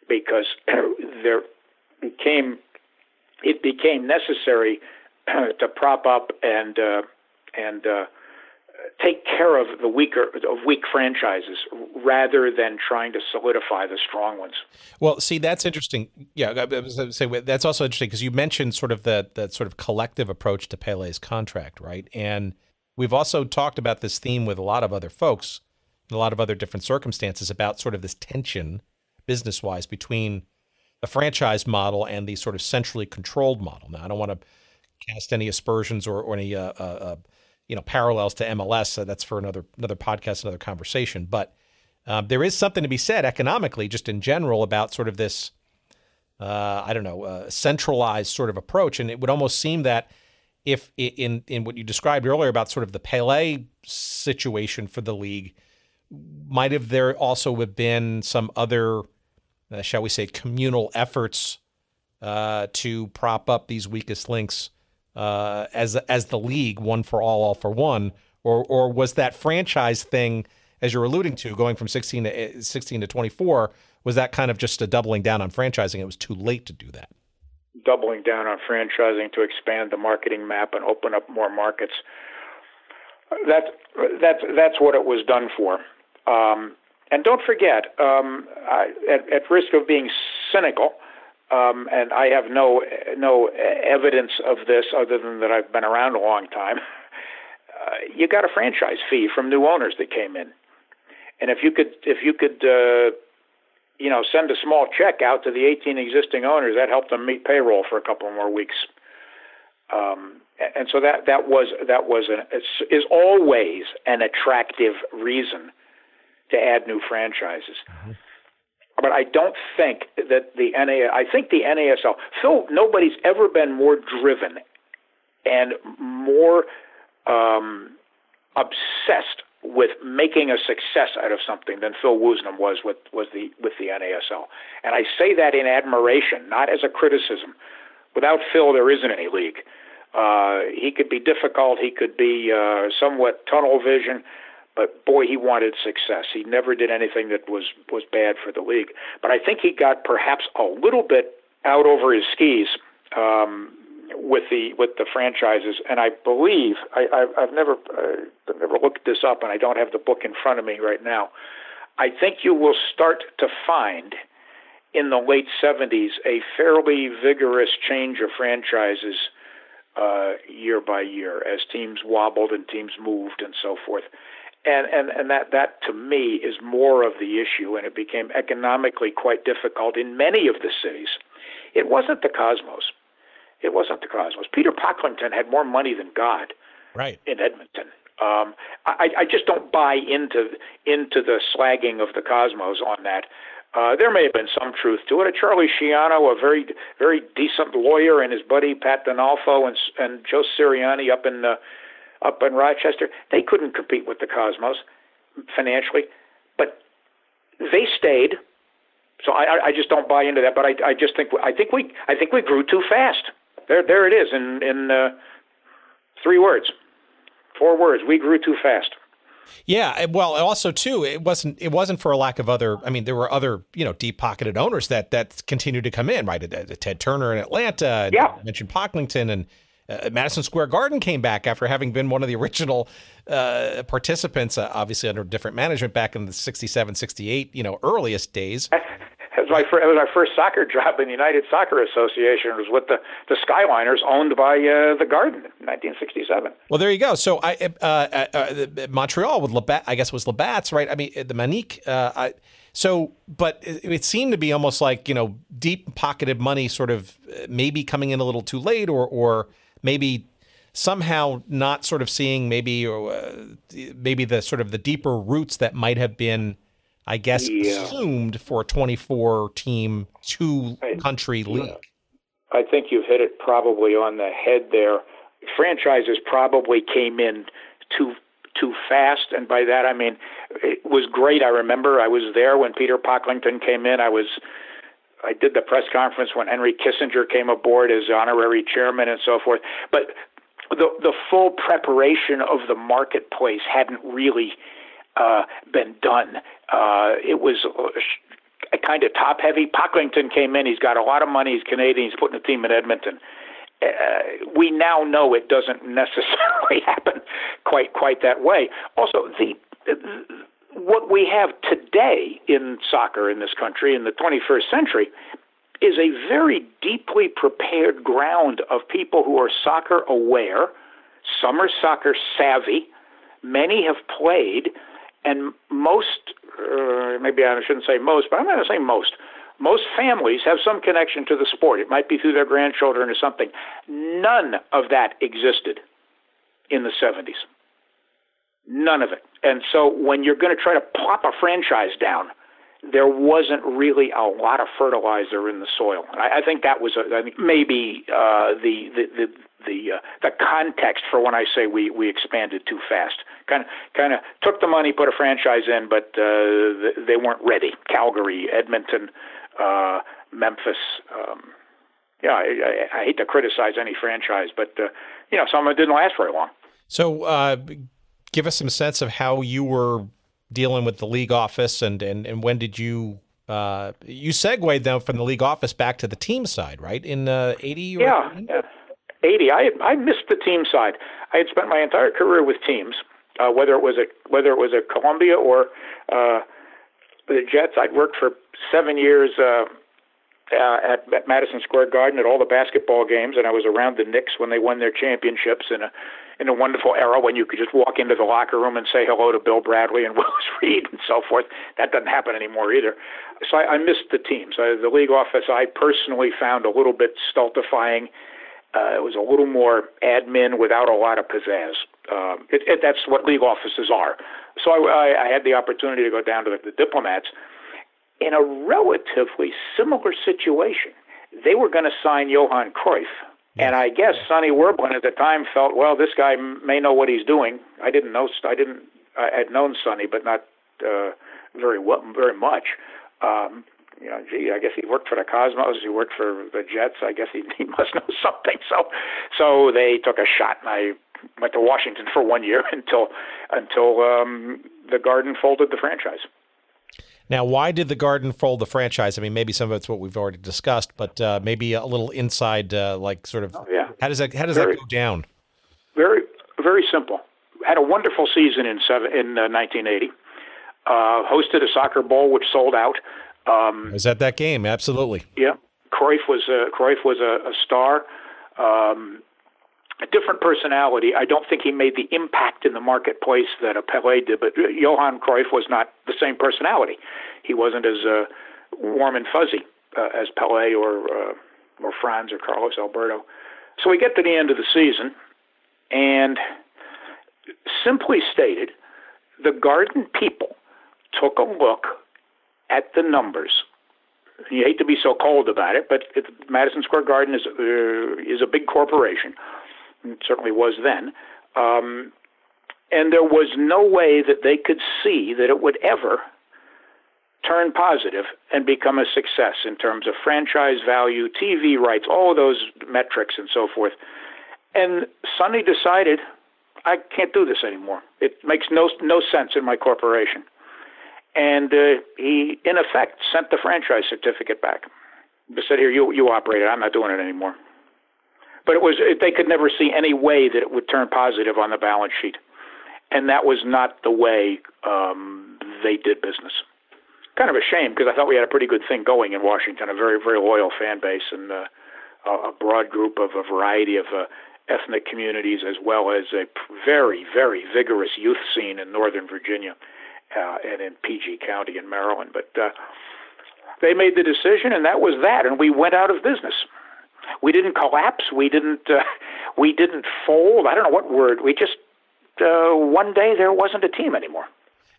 because it became necessary to prop up and take care of the weak franchises rather than trying to solidify the strong ones. Well, see, that's interesting. Yeah, I was going to say that's also interesting because you mentioned sort of the sort of collective approach to Pele's contract, right? And we've also talked about this theme with a lot of other folks in a lot of other different circumstances about sort of this tension business-wise between the franchise model and the sort of centrally controlled model. Now, I don't want to cast any aspersions or any parallels to MLS. That's for another podcast, another conversation. But there is something to be said economically, just in general, about sort of this, centralized sort of approach. And it would almost seem that if in what you described earlier about sort of the Pele situation for the league, might have there also have been some other, shall we say, communal efforts to prop up these weakest links as the league, one for all for one, or was that franchise thing, as you're alluding to, going from 16 to 24, was that kind of just a doubling down on franchising? It was too late to do that. Doubling down on franchising to expand the marketing map and open up more markets. That's what it was done for. And don't forget, at risk of being cynical, and I have no evidence of this other than that I've been around a long time, you got a franchise fee from new owners that came in, and if you could send a small check out to the 18 existing owners, that helped them meet payroll for a couple more weeks. And so that is always an attractive reason to add new franchises. Mm-hmm. But I don't think that I think the NASL, Phil, nobody's ever been more driven and more obsessed with making a success out of something than Phil Woosnam was with the NASL. And I say that in admiration, not as a criticism. Without Phil, there isn't any league. He could be difficult. He could be somewhat tunnel vision. But boy, he wanted success. He never did anything that was bad for the league. But I think he got perhaps a little bit out over his skis with the franchises. And I believe I've never looked this up, and I don't have the book in front of me right now. I think you will start to find in the late 70s a fairly vigorous change of franchises year by year as teams wobbled and teams moved and so forth. And that to me is more of the issue, and it became economically quite difficult in many of the cities. It wasn't the Cosmos. Peter Pocklington had more money than God, right, in Edmonton. I just don't buy into the slagging of the Cosmos on that. There may have been some truth to it. Charlie Sciano, a very, very decent lawyer, and his buddy Pat Donalfo and Joe Sirianni up in Rochester, they couldn't compete with the Cosmos financially, but they stayed. So I just don't buy into that. But I think we grew too fast. There it is in 4 words. We grew too fast. Yeah, well, also too, it wasn't for a lack of other. I mean, there were other deep-pocketed owners that continued to come in, right? Ted Turner in Atlanta. And yeah, you mentioned Pocklington, and Madison Square Garden came back after having been one of the original participants, obviously under different management back in the 67, 68, earliest days. It was my first soccer job in the United Soccer Association. It was with the Skyliners, owned by the Garden in 1967. Well, there you go. So Montreal with Labatt, I guess was Labatt's, right? I mean, the Manique. But it seemed to be almost like, deep-pocketed money sort of maybe coming in a little too late or maybe somehow not sort of seeing maybe the sort of the deeper roots that might have been, I guess, assumed for a 24-team, two-country league. I think you've hit it probably on the head there. Franchises probably came in too fast, and by that I mean It was great. I remember I was there when Peter Pocklington came in. I did the press conference when Henry Kissinger came aboard as honorary chairman and so forth. But the full preparation of the marketplace hadn't really been done. It was kind of top-heavy. Pocklington came in. He's got a lot of money. He's Canadian. He's putting a team in Edmonton. We now know it doesn't necessarily happen quite that way. Also, what we have today in soccer in this country in the 21st century is a very deeply prepared ground of people who are soccer aware. Some are soccer savvy. Many have played, and most, maybe I shouldn't say most, but I'm going to say most families have some connection to the sport. It might be through their grandchildren or something. None of that existed in the 70s. None of it. And so when you're going to try to plop a franchise down, there wasn't really a lot of fertilizer in the soil. I think that was maybe the context for when I say we expanded too fast. Kind of took the money, put a franchise in, but they weren't ready. Calgary, Edmonton, Memphis. I hate to criticize any franchise, but some of it didn't last very long. So give us some sense of how you were dealing with the league office, and when did you segued then from the league office back to the team side, right? In 80? 80. I missed the team side. I had spent my entire career with teams, whether it was a Columbia or the Jets. I'd worked for 7 years at Madison Square Garden at all the basketball games, and I was around the Knicks when they won their championships in a wonderful era when you could just walk into the locker room and say hello to Bill Bradley and Willis Reed and so forth. That doesn't happen anymore either. So I missed the teams. The league office I personally found a little bit stultifying. It was a little more admin without a lot of pizzazz. That's what league offices are. So I had the opportunity to go down to the Diplomats in a relatively similar situation. They were going to sign Johan Cruyff. And I guess Sonny Werblin at the time felt, well, this guy may know what he's doing. I had known Sonny, but not very much. I guess he worked for the Cosmos. He worked for the Jets. I guess he must know something. So they took a shot, and I went to Washington for 1 year until the Garden folded the franchise. Now, why did the Garden fold the franchise? I mean, maybe some of it's what we've already discussed, but maybe a little inside, how does that go down? Very, very simple. Had a wonderful season in 1980. Hosted a soccer bowl which sold out. I was at that game, absolutely. Yeah, Cruyff was a star. A different personality. I don't think he made the impact in the marketplace that a Pelé did, but Johan Cruyff was not the same personality. He wasn't as warm and fuzzy as Pelé or Franz or Carlos Alberto. So we get to the end of the season, and simply stated, the Garden people took a look at the numbers. You hate to be so cold about it, but Madison Square Garden is a big corporation. It certainly was then. And there was no way that they could see that it would ever turn positive and become a success in terms of franchise value, TV rights, all of those metrics and so forth. And Sonny decided, I can't do this anymore. It makes no sense in my corporation. And he, in effect, sent the franchise certificate back. He said, here, you operate it. I'm not doing it anymore. But they could never see any way that it would turn positive on the balance sheet. And that was not the way they did business. Kind of a shame, because I thought we had a pretty good thing going in Washington, a very, very loyal fan base and a broad group of a variety of ethnic communities, as well as a very, very vigorous youth scene in Northern Virginia and in PG County in Maryland. But they made the decision, and that was that, and we went out of business. We didn't collapse. We didn't fold. I don't know what word. We just one day there wasn't a team anymore.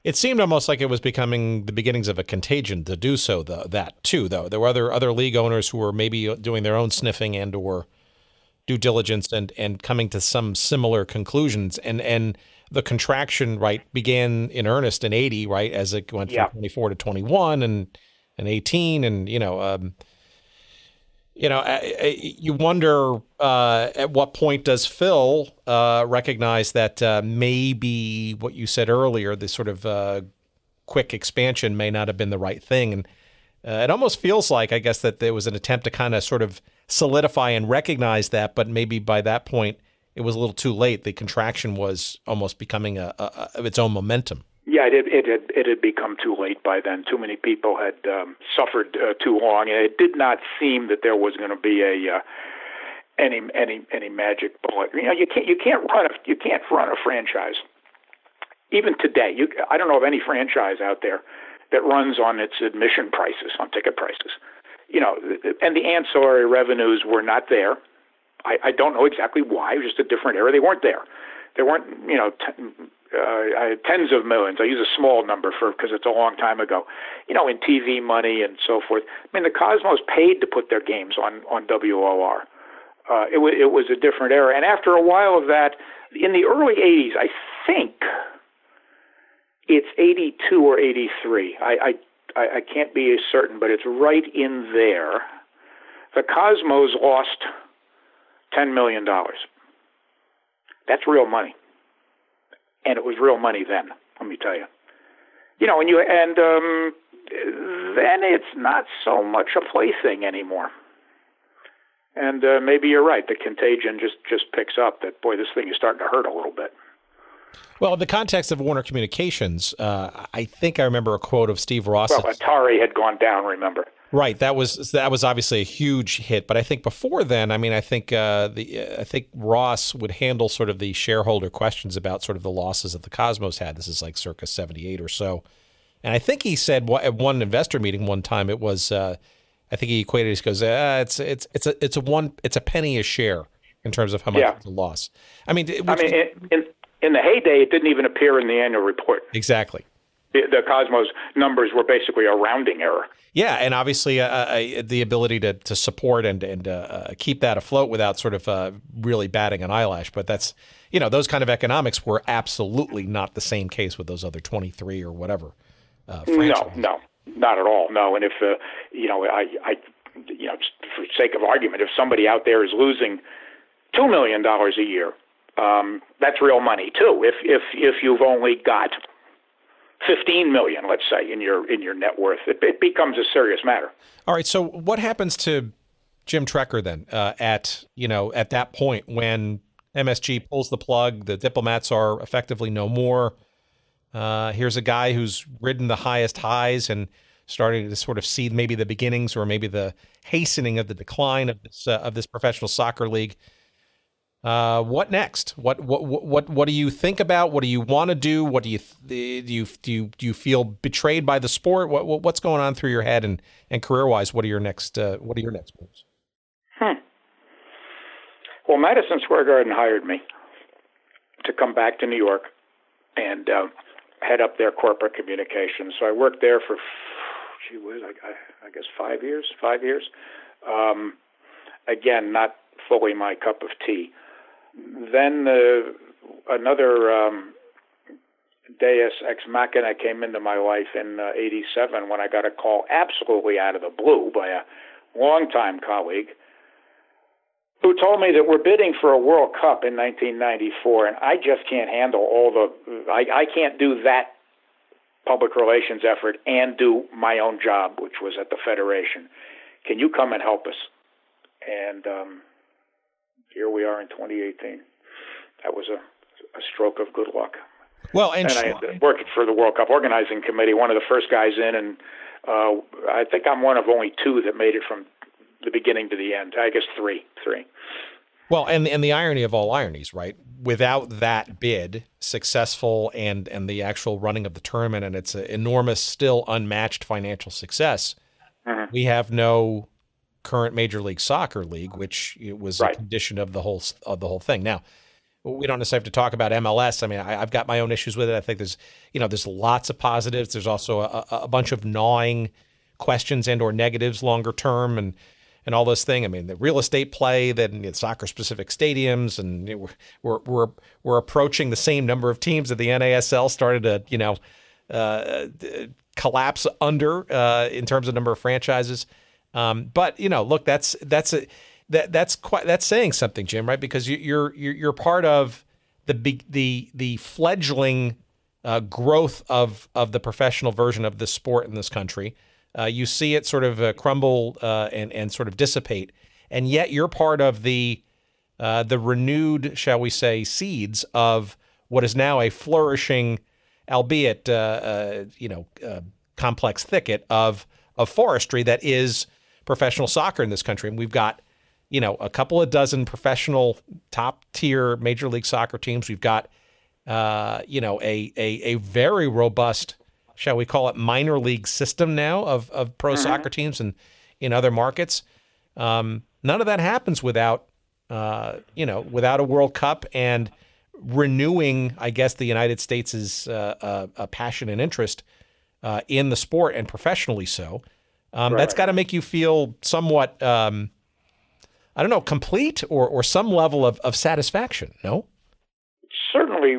It seemed almost like it was becoming the beginnings of a contagion to do so. Though there were other league owners who were maybe doing their own sniffing and or due diligence and coming to some similar conclusions. And the contraction, right, began in earnest in 80, right, as it went from 24 to 21 and 18. And, you wonder at what point does Phil recognize that maybe what you said earlier, this sort of quick expansion may not have been the right thing. And it almost feels like, I guess, that there was an attempt to kind of sort of solidify and recognize that, but maybe by that point it was a little too late. The contraction was almost becoming of its own momentum. Yeah, it had become too late by then. Too many people had suffered too long, and it did not seem that there was going to be any magic bullet. You can't run a franchise. Even today, I don't know of any franchise out there that runs on its admission prices, on ticket prices. And the ancillary revenues were not there. I don't know exactly why. It was just a different era. They weren't there. There weren't, tens of millions. I use a small number because it's a long time ago, in TV money and so forth. I mean, the Cosmos paid to put their games on WOR. It was a different era. And after a while of that, in the early 80s, I think it's 82 or 83. I can't be certain, but it's right in there. The Cosmos lost $10 million. That's real money. And it was real money then, let me tell you. Then it's not so much a plaything anymore. And maybe you're right. The contagion just picks up that, boy, this thing is starting to hurt a little bit. Well, in the context of Warner Communications, I think I remember a quote of Steve Ross. Well, Atari had gone down, remember? Right. That was obviously a huge hit. But I think before then, I think Ross would handle sort of the shareholder questions about sort of the losses that the Cosmos had. This is like circa 78 or so. And I think he said at one investor meeting one time, it was I think he equated it. He goes, it's a penny a share in terms of how much it's a loss. In the heyday, it didn't even appear in the annual report. Exactly. The Cosmos numbers were basically a rounding error. Yeah, and obviously the ability to support and keep that afloat without sort of really batting an eyelash. But that's, those kind of economics were absolutely not the same case with those other 23 or whatever franchises. No, not at all. No, and if just for sake of argument, if somebody out there is losing $2 million a year, that's real money too. If you've only got 15 million, let's say, in your net worth, it becomes a serious matter. All right. So what happens to Jim Trecker then at that point when MSG pulls the plug, the diplomats are effectively no more? Here's a guy who's ridden the highest highs and starting to sort of see maybe the beginnings or maybe the hastening of the decline of this professional soccer league. What next? What do you think about? What do you want to do? What do you feel betrayed by the sport? What's going on through your head and career-wise? What are your next moves? Well, Madison Square Garden hired me to come back to New York and head up their corporate communications. So I worked there for, I guess 5 years. Again, not fully my cup of tea. Then another deus ex machina came into my life in 87 when I got a call absolutely out of the blue by a longtime colleague who told me that we're bidding for a World Cup in 1994, and I just can't handle I can't do that public relations effort and do my own job, which was at the Federation. Can you come and help us? And here we are in 2018. That was a stroke of good luck. Well, and I worked for the World Cup organizing committee, one of the first guys in, and I think I'm one of only two that made it from the beginning to the end. I guess three. Well, and the irony of all ironies, right? Without that bid successful and the actual running of the tournament and its enormous, still unmatched financial success, we have no current Major League Soccer league, which was a condition of the whole thing. Now, we don't necessarily have to talk about MLS. I mean, I've got my own issues with it. I think there's lots of positives. There's also a bunch of gnawing questions and or negatives longer term. And and all those things. I mean, the real estate play, then soccer-specific stadiums, and we're approaching the same number of teams that the NASL started to collapse under in terms of number of franchises. But look, that's saying something, Jim, right? Because you're part of the fledgling growth of the professional version of this sport in this country. You see it sort of crumble and sort of dissipate, and yet you're part of the renewed, shall we say, seeds of what is now a flourishing, albeit complex thicket of forestry that is professional soccer in this country. And we've got a couple of dozen professional top tier Major League Soccer teams. We've got a very robust, shall we call it, minor league system now of pro soccer teams in other markets. None of that happens without a World Cup and renewing, I guess, the United States' passion and interest in the sport, and professionally so. That's got to make you feel somewhat, complete or some level of satisfaction, no? Certainly.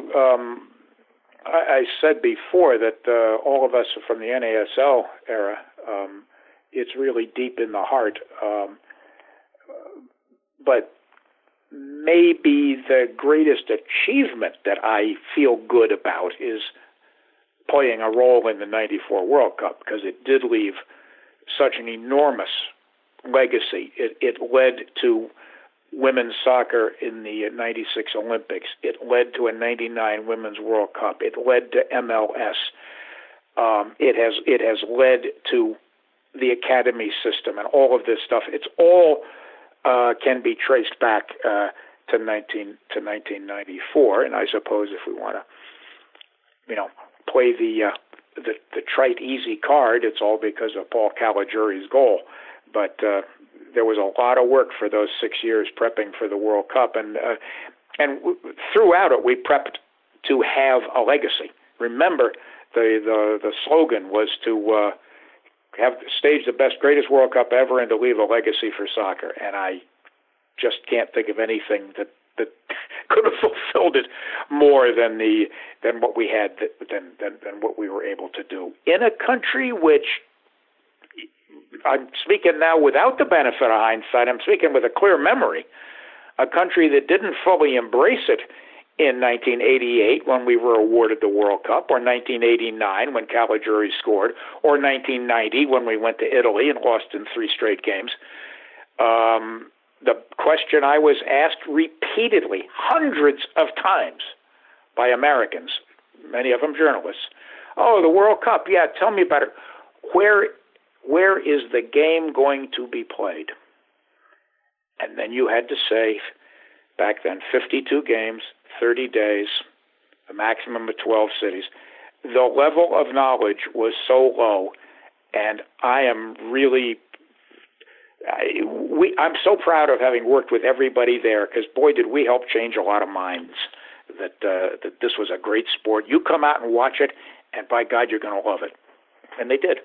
I said before that all of us are from the NASL era. It's really deep in the heart. But maybe the greatest achievement that I feel good about is playing a role in the '94 World Cup, because it did leave such an enormous legacy. It led to women's soccer in the '96 Olympics. It led to a '99 Women's World Cup. It led to MLS. It has led to the academy system and all of this stuff. It's all can be traced back to 1994. And I suppose if we want to, play the trite easy card, it's all because of Paul Caligiuri's goal. But there was a lot of work for those 6 years prepping for the World Cup, and throughout it we prepped to have a legacy. Remember, the slogan was to have stage the best, greatest World Cup ever, and to leave a legacy for soccer. And I just can't think of anything that could have fulfilled it more than what we had, than what we were able to do in a country which, I'm speaking now without the benefit of hindsight, I'm speaking with a clear memory, a country that didn't fully embrace it in 1988 when we were awarded the World Cup, or 1989 when Caligiuri scored, or 1990 when we went to Italy and lost in 3 straight games. The question I was asked repeatedly, hundreds of times, by Americans, many of them journalists, oh, the World Cup, yeah, tell me about it. Where is the game going to be played? And then you had to say, back then, 52 games, 30 days, a maximum of 12 cities. The level of knowledge was so low, and I am really, I'm so proud of having worked with everybody there, because boy, did we help change a lot of minds that this was a great sport. You come out and watch it, and by God, you're going to love it. And they did.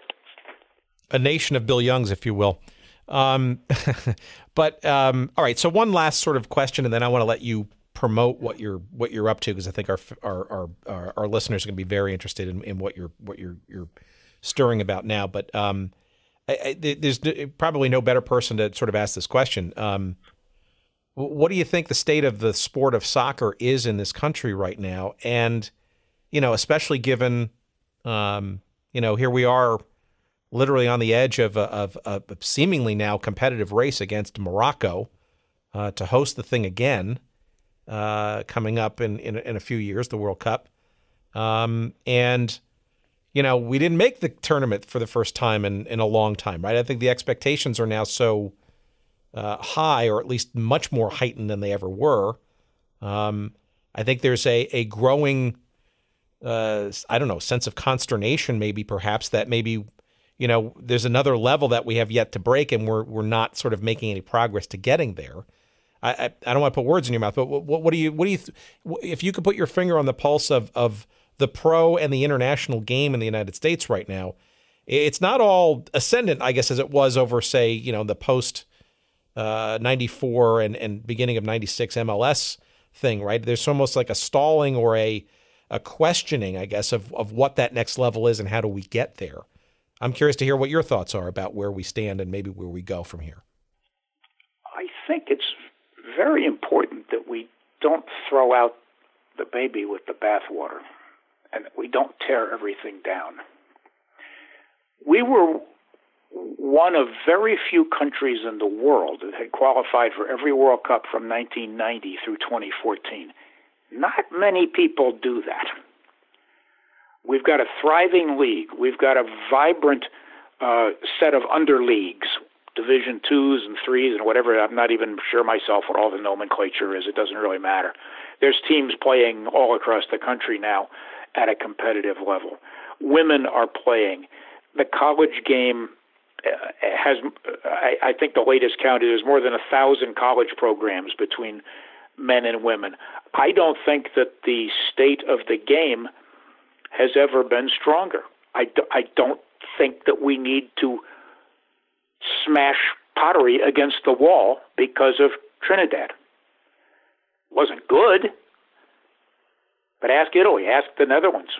A nation of Bill Youngs, if you will. But all right. So one last sort of question, and then I want to let you promote what you're up to, because I think our listeners are going to be very interested in what you're stirring about now. But there's probably no better person to sort of ask this question. What do you think the state of the sport of soccer is in this country right now? And especially given here we are, literally on the edge of a seemingly now competitive race against Morocco to host the thing again, coming up in a few years, the World Cup. And, we didn't make the tournament for the first time in a long time, right? I think the expectations are now so high, or at least much more heightened than they ever were. I think there's a growing, sense of consternation, maybe perhaps, that maybe there's another level that we have yet to break, and we're not sort of making any progress to getting there. I don't want to put words in your mouth, but what do you if you could put your finger on the pulse of the pro and the international game in the United States right now, it's not all ascendant, I guess, as it was over, say, the post 94 and beginning of 96 MLS thing, right? There's almost like a stalling or a questioning, I guess, of what that next level is and how do we get there. I'm curious to hear what your thoughts are about where we stand and maybe where we go from here. I think it's very important that we don't throw out the baby with the bathwater and that we don't tear everything down. We were one of very few countries in the world that had qualified for every World Cup from 1990 through 2014. Not many people do that. We've got a thriving league. We've got a vibrant set of underleagues, Division 2s and 3s and whatever. I'm not even sure myself what all the nomenclature is. It doesn't really matter. There's teams playing all across the country now at a competitive level. Women are playing. The college game has, I think the latest count is more than 1,000 college programs between men and women. I don't think that the state of the game has ever been stronger. I don't think that we need to smash pottery against the wall because of Trinidad. Wasn't good, but ask Italy, ask the Netherlands,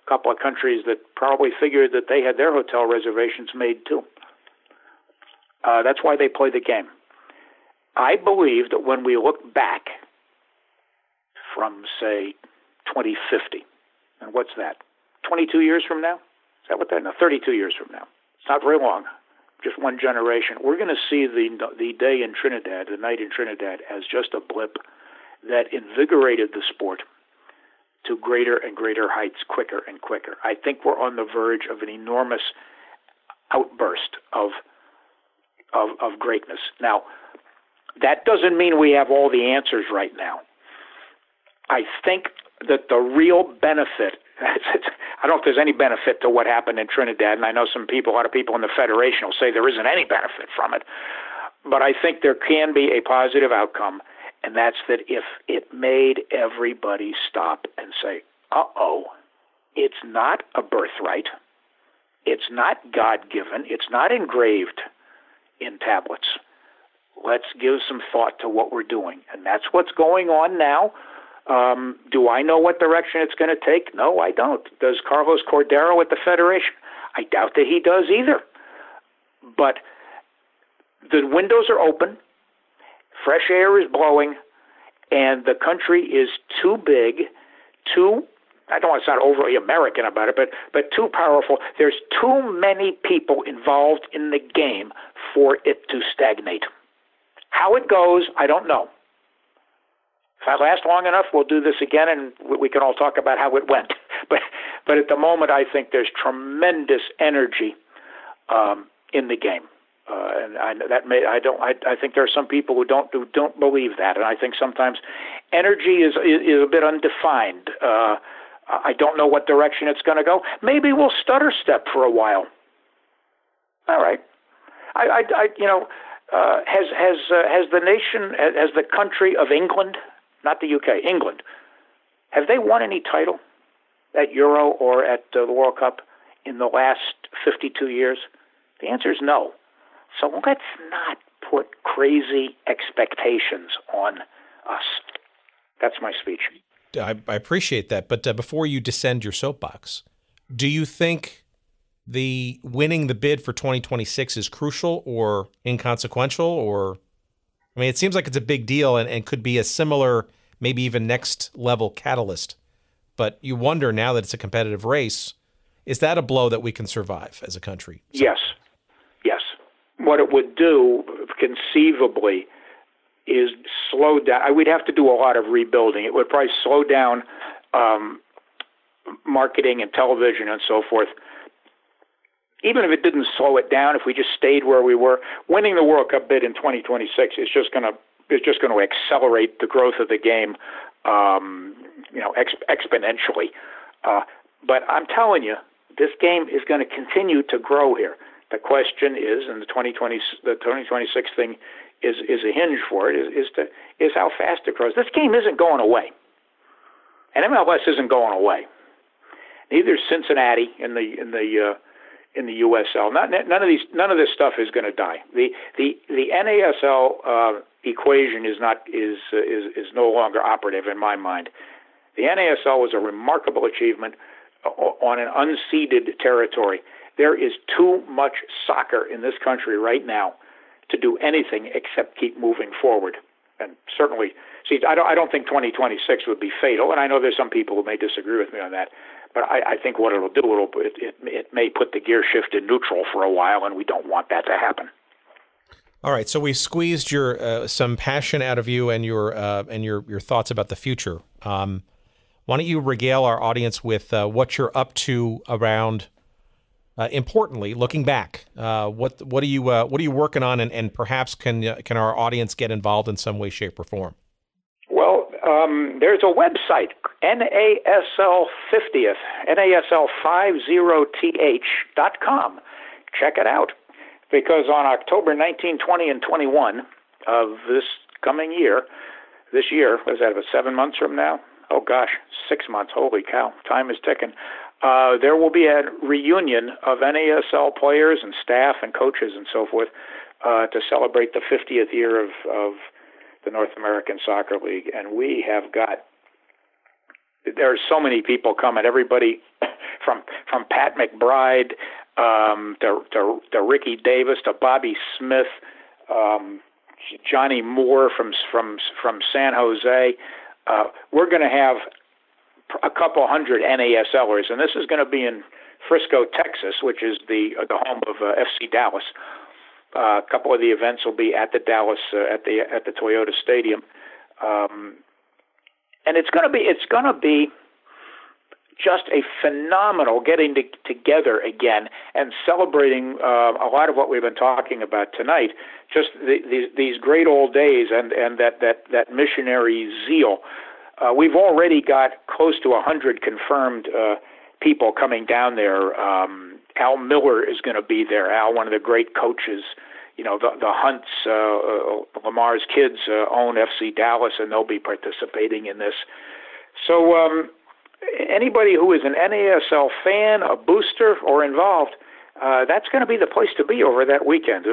a couple of countries that probably figured that they had their hotel reservations made too. That's why they play the game. I believe that when we look back from, say, 2050, and what's that, 22 years from now? Is that what that? No, 32 years from now. It's not very long, just one generation. We're going to see the day in Trinidad, the night in Trinidad, as just a blip that invigorated the sport to greater and greater heights, quicker and quicker. I think we're on the verge of an enormous outburst of greatness. Now, that doesn't mean we have all the answers right now. I think that the real benefit, I don't know if there's any benefit to what happened in Trinidad, and I know a lot of people in the Federation will say there isn't any benefit from it, but I think there can be a positive outcome, and that's that if it made everybody stop and say, uh-oh, it's not a birthright, it's not God-given, it's not engraved in tablets. Let's give some thought to what we're doing, and that's what's going on now. Do I know what direction it's going to take? No, I don't. Does Carlos Cordero at the Federation? I doubt that he does either. But the windows are open, fresh air is blowing, and the country is too big, I don't want to sound overly American about it, but too powerful. There's too many people involved in the game for it to stagnate. How it goes, I don't know. If I last long enough, we'll do this again, and we can all talk about how it went. But at the moment, I think there's tremendous energy in the game, and I think there are some people who don't believe that, and I think sometimes energy is a bit undefined. I don't know what direction it's going to go. Maybe we'll stutter step for a while. All right, has the nation, has the country of England, not the UK, England, have they won any title at Euro or at the World Cup in the last 52 years? The answer is no. So let's not put crazy expectations on us. That's my speech. I appreciate that. But before you descend your soapbox, do you think the winning the bid for 2026 is crucial or inconsequential? Or, I mean, it seems like it's a big deal and could be a similar, maybe even next level catalyst. But you wonder now that it's a competitive race, is that a blow that we can survive as a country? Yes. What it would do, conceivably, is slow down. We'd have to do a lot of rebuilding. It would probably slow down marketing and television and so forth. Even if it didn't slow it down, if we just stayed where we were, winning the World Cup bid in 2026 is just going to accelerate the growth of the game, exponentially. But I'm telling you, this game is going to continue to grow here. The question is, and the 2026 thing is a hinge for it, is how fast it grows. This game isn't going away, and MLS isn't going away. Neither is Cincinnati in the in the USL. None of this stuff is going to die. The NASL equation is no longer operative in my mind. The NASL was a remarkable achievement on an unceded territory. There is too much soccer in this country right now to do anything except keep moving forward. And certainly, I don't think 2026 would be fatal, and I know there's some people who may disagree with me on that. But I think what it'll do, it may put the gear shift in neutral for a while, and we don't want that to happen. All right, so we squeezed your some passion out of you and your thoughts about the future. Why don't you regale our audience with what you're up to around? Importantly, looking back, what are you working on, and perhaps can our audience get involved in some way, shape, or form? Well, there's a website, NASL50th, NASL50th.com. Check it out, because on October 19, 20, and 21 of this coming year, was that about 7 months from now? Oh gosh, 6 months. Holy cow, time is ticking. There will be a reunion of NASL players and staff and coaches and so forth to celebrate the 50th year of the North American Soccer League. And there are so many people coming, everybody from Pat McBride to Ricky Davis to Bobby Smith, Johnny Moore from San Jose. We're going to have a couple hundred NASLers, and this is going to be in Frisco, Texas, which is the home of FC Dallas. A couple of the events will be at the Dallas at the Toyota Stadium, and it's going to be just a phenomenal getting together again and celebrating a lot of what we've been talking about tonight. Just these great old days and that missionary zeal. We've already got close to 100 confirmed people coming down there. Al Miller is going to be there. Al, one of the great coaches. The Hunts, Lamar's kids own FC Dallas, and they'll be participating in this. So anybody who is an NASL fan, a booster, or involved, that's going to be the place to be over that weekend.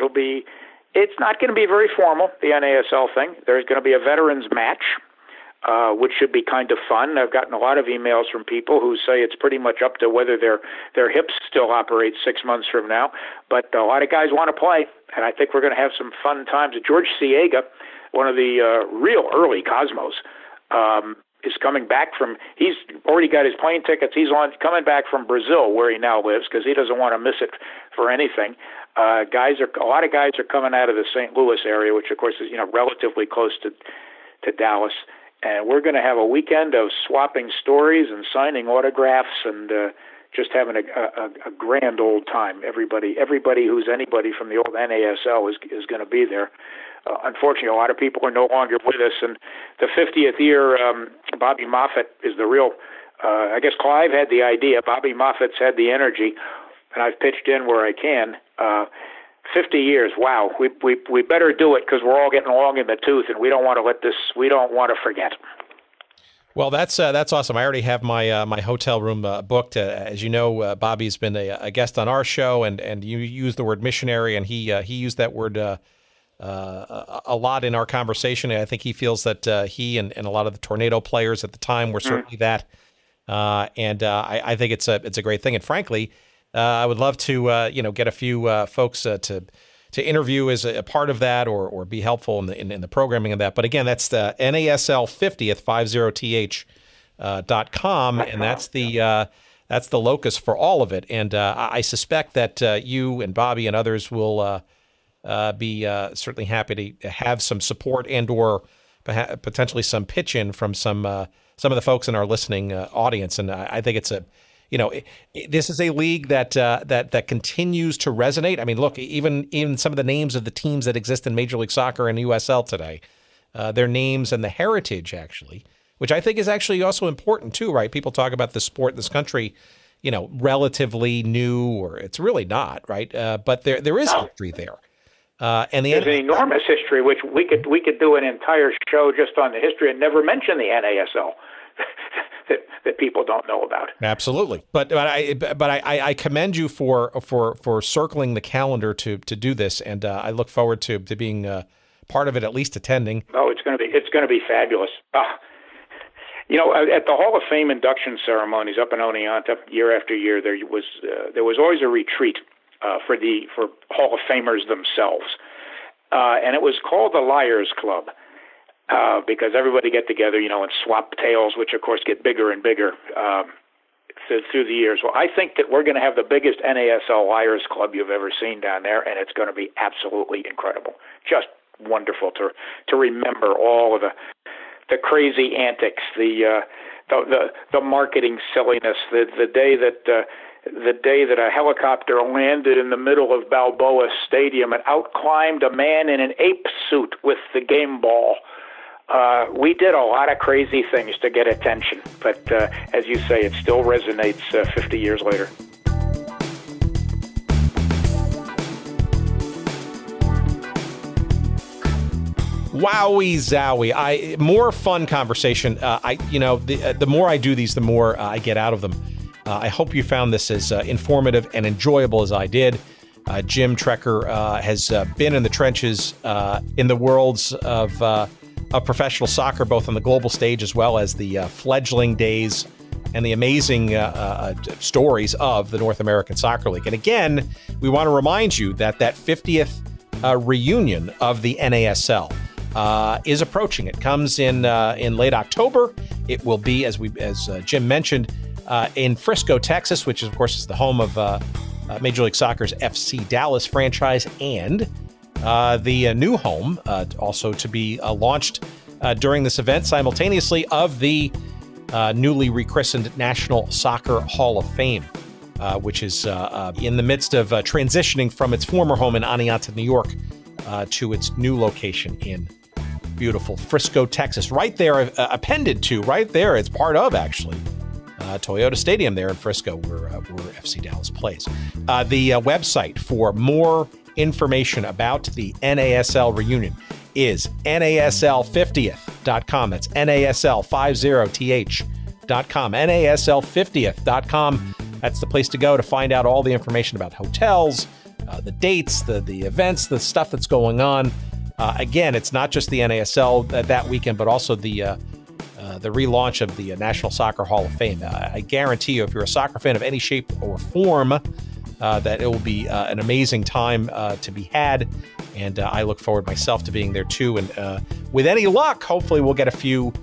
It's not going to be very formal, the NASL thing. There's going to be a veterans match, which should be kind of fun. I've gotten a lot of emails from people who say it's pretty much up to whether their hips still operate 6 months from now. But a lot of guys want to play, and I think we're going to have some fun times. George Siega, one of the real early Cosmos, is coming back he's already got his plane tickets. He's coming back from Brazil, where he now lives, because he doesn't want to miss it for anything. A lot of guys are coming out of the St. Louis area, which of course is relatively close to Dallas. And we're going to have a weekend of swapping stories and signing autographs and just having a grand old time. Everybody who's anybody from the old NASL is going to be there. Unfortunately, a lot of people are no longer with us. And the 50th year, Bobby Moffett is the real. I guess Clive had the idea. Bobby Moffat's had the energy, and I've pitched in where I can. 50 years, wow. We better do it, because we're all getting along in the tooth, and we don't want to forget. Well, that's awesome. I already have my hotel room booked. As you know, Bobby's been a guest on our show, and you used the word missionary, and he used that word a lot in our conversation. And I think he feels that he and a lot of the Tornado players at the time were certainly that. And I think it's a great thing. And frankly, I would love to get a few folks to interview as a part of that, or be helpful in the programming of that. But again, that's the NASL50th 50th.com, and that's the locus for all of it. And I suspect that you and Bobby and others will be certainly happy to have some support and/or potentially some pitch in from some of the folks in our listening audience. And I think it's this is a league that continues to resonate. I mean, look, even some of the names of the teams that exist in Major League Soccer and USL today, their names and the heritage, actually, which I think is actually also important too, right? People talk about the sport in this country, relatively new, or it's really not, right? But there is history there. And there's an enormous history, which we could do an entire show just on the history and never mention the NASL. that people don't know about. Absolutely, but I commend you for circling the calendar to do this, and I look forward to being part of it, at least attending. Oh, it's going to be fabulous. You know, at the Hall of Fame induction ceremonies up in Oneonta, year after year, there was always a retreat for Hall of Famers themselves, and it was called the Liars Club because everybody get together, you know, and swap tales, which of course get bigger and bigger through the years. Well, I think that we're going to have the biggest NASL Liars Club you've ever seen down there, and it's going to be absolutely incredible, just wonderful to remember all of the crazy antics, the marketing silliness, the day that a helicopter landed in the middle of Balboa Stadium and out climbed a man in an ape suit with the game ball. We did a lot of crazy things to get attention, but as you say, it still resonates 50 years later. Wowie zowie! More fun conversation. The more I do these, the more I get out of them. I hope you found this as informative and enjoyable as I did. Jim Trecker has been in the trenches in the worlds of professional soccer, both on the global stage as well as the fledgling days and the amazing stories of the North American Soccer League. And again, we want to remind you that 50th reunion of the NASL is approaching. It comes in late October. It will be, as Jim mentioned, in Frisco, Texas, which of course is the home of Major League Soccer's FC Dallas franchise, and the new home, also to be launched during this event simultaneously, of the newly rechristened National Soccer Hall of Fame, which is in the midst of transitioning from its former home in Oneonta, New York, to its new location in beautiful Frisco, Texas. Right there, appended to, right there, it's part of, actually, Toyota Stadium there in Frisco, where FC Dallas plays. The website for more information about the NASL reunion is NASL50th.com. That's NASL50th.com. NASL50th.com. That's the place to go to find out all the information about hotels, the dates, the events, the stuff that's going on. Again, it's not just the NASL that weekend, but also the relaunch of the National Soccer Hall of Fame. I guarantee you, if you're a soccer fan of any shape or form, that it will be an amazing time to be had. And I look forward myself to being there too. And with any luck, hopefully we'll get a few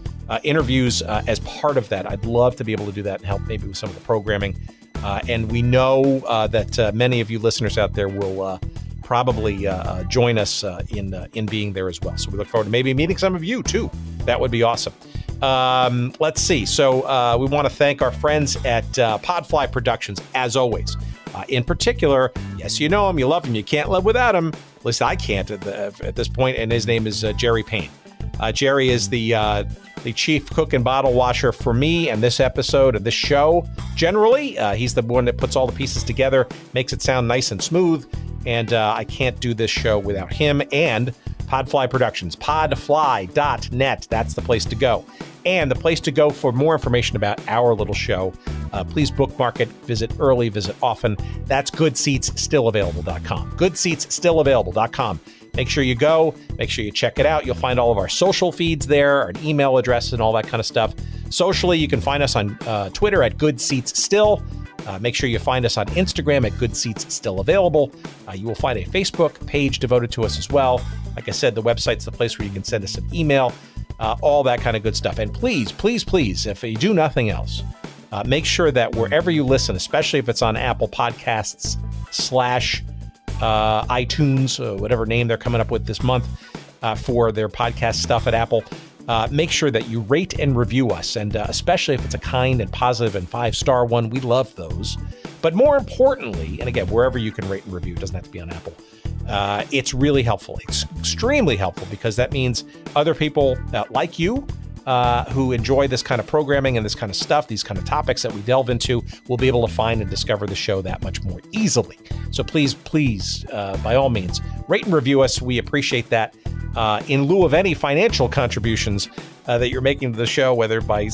interviews as part of that. I'd love to be able to do that and help maybe with some of the programming. And we know that many of you listeners out there will probably join us in being there as well. So we look forward to maybe meeting some of you too. That would be awesome. Let's see. So we want to thank our friends at Podfly Productions, as always. In particular, yes, you know him, you love him, you can't live without him. At least I can't at this point, and his name is Jerry Payne. Jerry is the chief cook and bottle washer for me and this episode of this show. Generally, he's the one that puts all the pieces together, makes it sound nice and smooth, and I can't do this show without him and Podfly Productions. Podfly.net, that's the place to go. And the place to go for more information about our little show, please bookmark it, visit early, visit often. That's goodseatsstillavailable.com. Goodseatsstillavailable.com. Make sure you go, make sure you check it out. You'll find all of our social feeds there, our email address, and all that kind of stuff. Socially, you can find us on Twitter at goodseatsstill. Make sure you find us on Instagram at goodseatsstillavailable. You will find a Facebook page devoted to us as well. Like I said, the website's the place where you can send us an email. All that kind of good stuff. And please, please, please, if you do nothing else, make sure that wherever you listen, especially if it's on Apple Podcasts / iTunes, whatever name they're coming up with this month for their podcast stuff at Apple, make sure that you rate and review us. And especially if it's a kind and positive and 5-star one, we love those. But more importantly, and again, wherever you can rate and review, it doesn't have to be on Apple. It's really helpful. It's extremely helpful because that means other people like you who enjoy this kind of programming and this kind of stuff, these kind of topics that we delve into, will be able to find and discover the show that much more easily. So please, by all means, rate and review us. We appreciate that. In lieu of any financial contributions that you're making to the show, whether by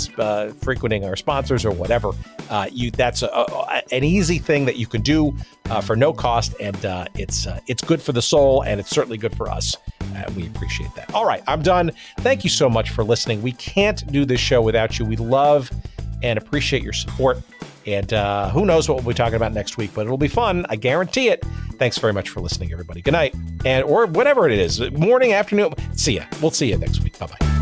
frequenting our sponsors or whatever, that's an easy thing that you can do for no cost, and it's good for the soul, and it's certainly good for us. We appreciate that. All right, I'm done. Thank you so much for listening. We can't do this show without you. We love and appreciate your support. And who knows what we'll be talking about next week, but it'll be fun. I guarantee it. Thanks very much for listening, everybody. Good night. Or whatever it is, morning, afternoon. See ya. We'll see you next week. Bye-bye.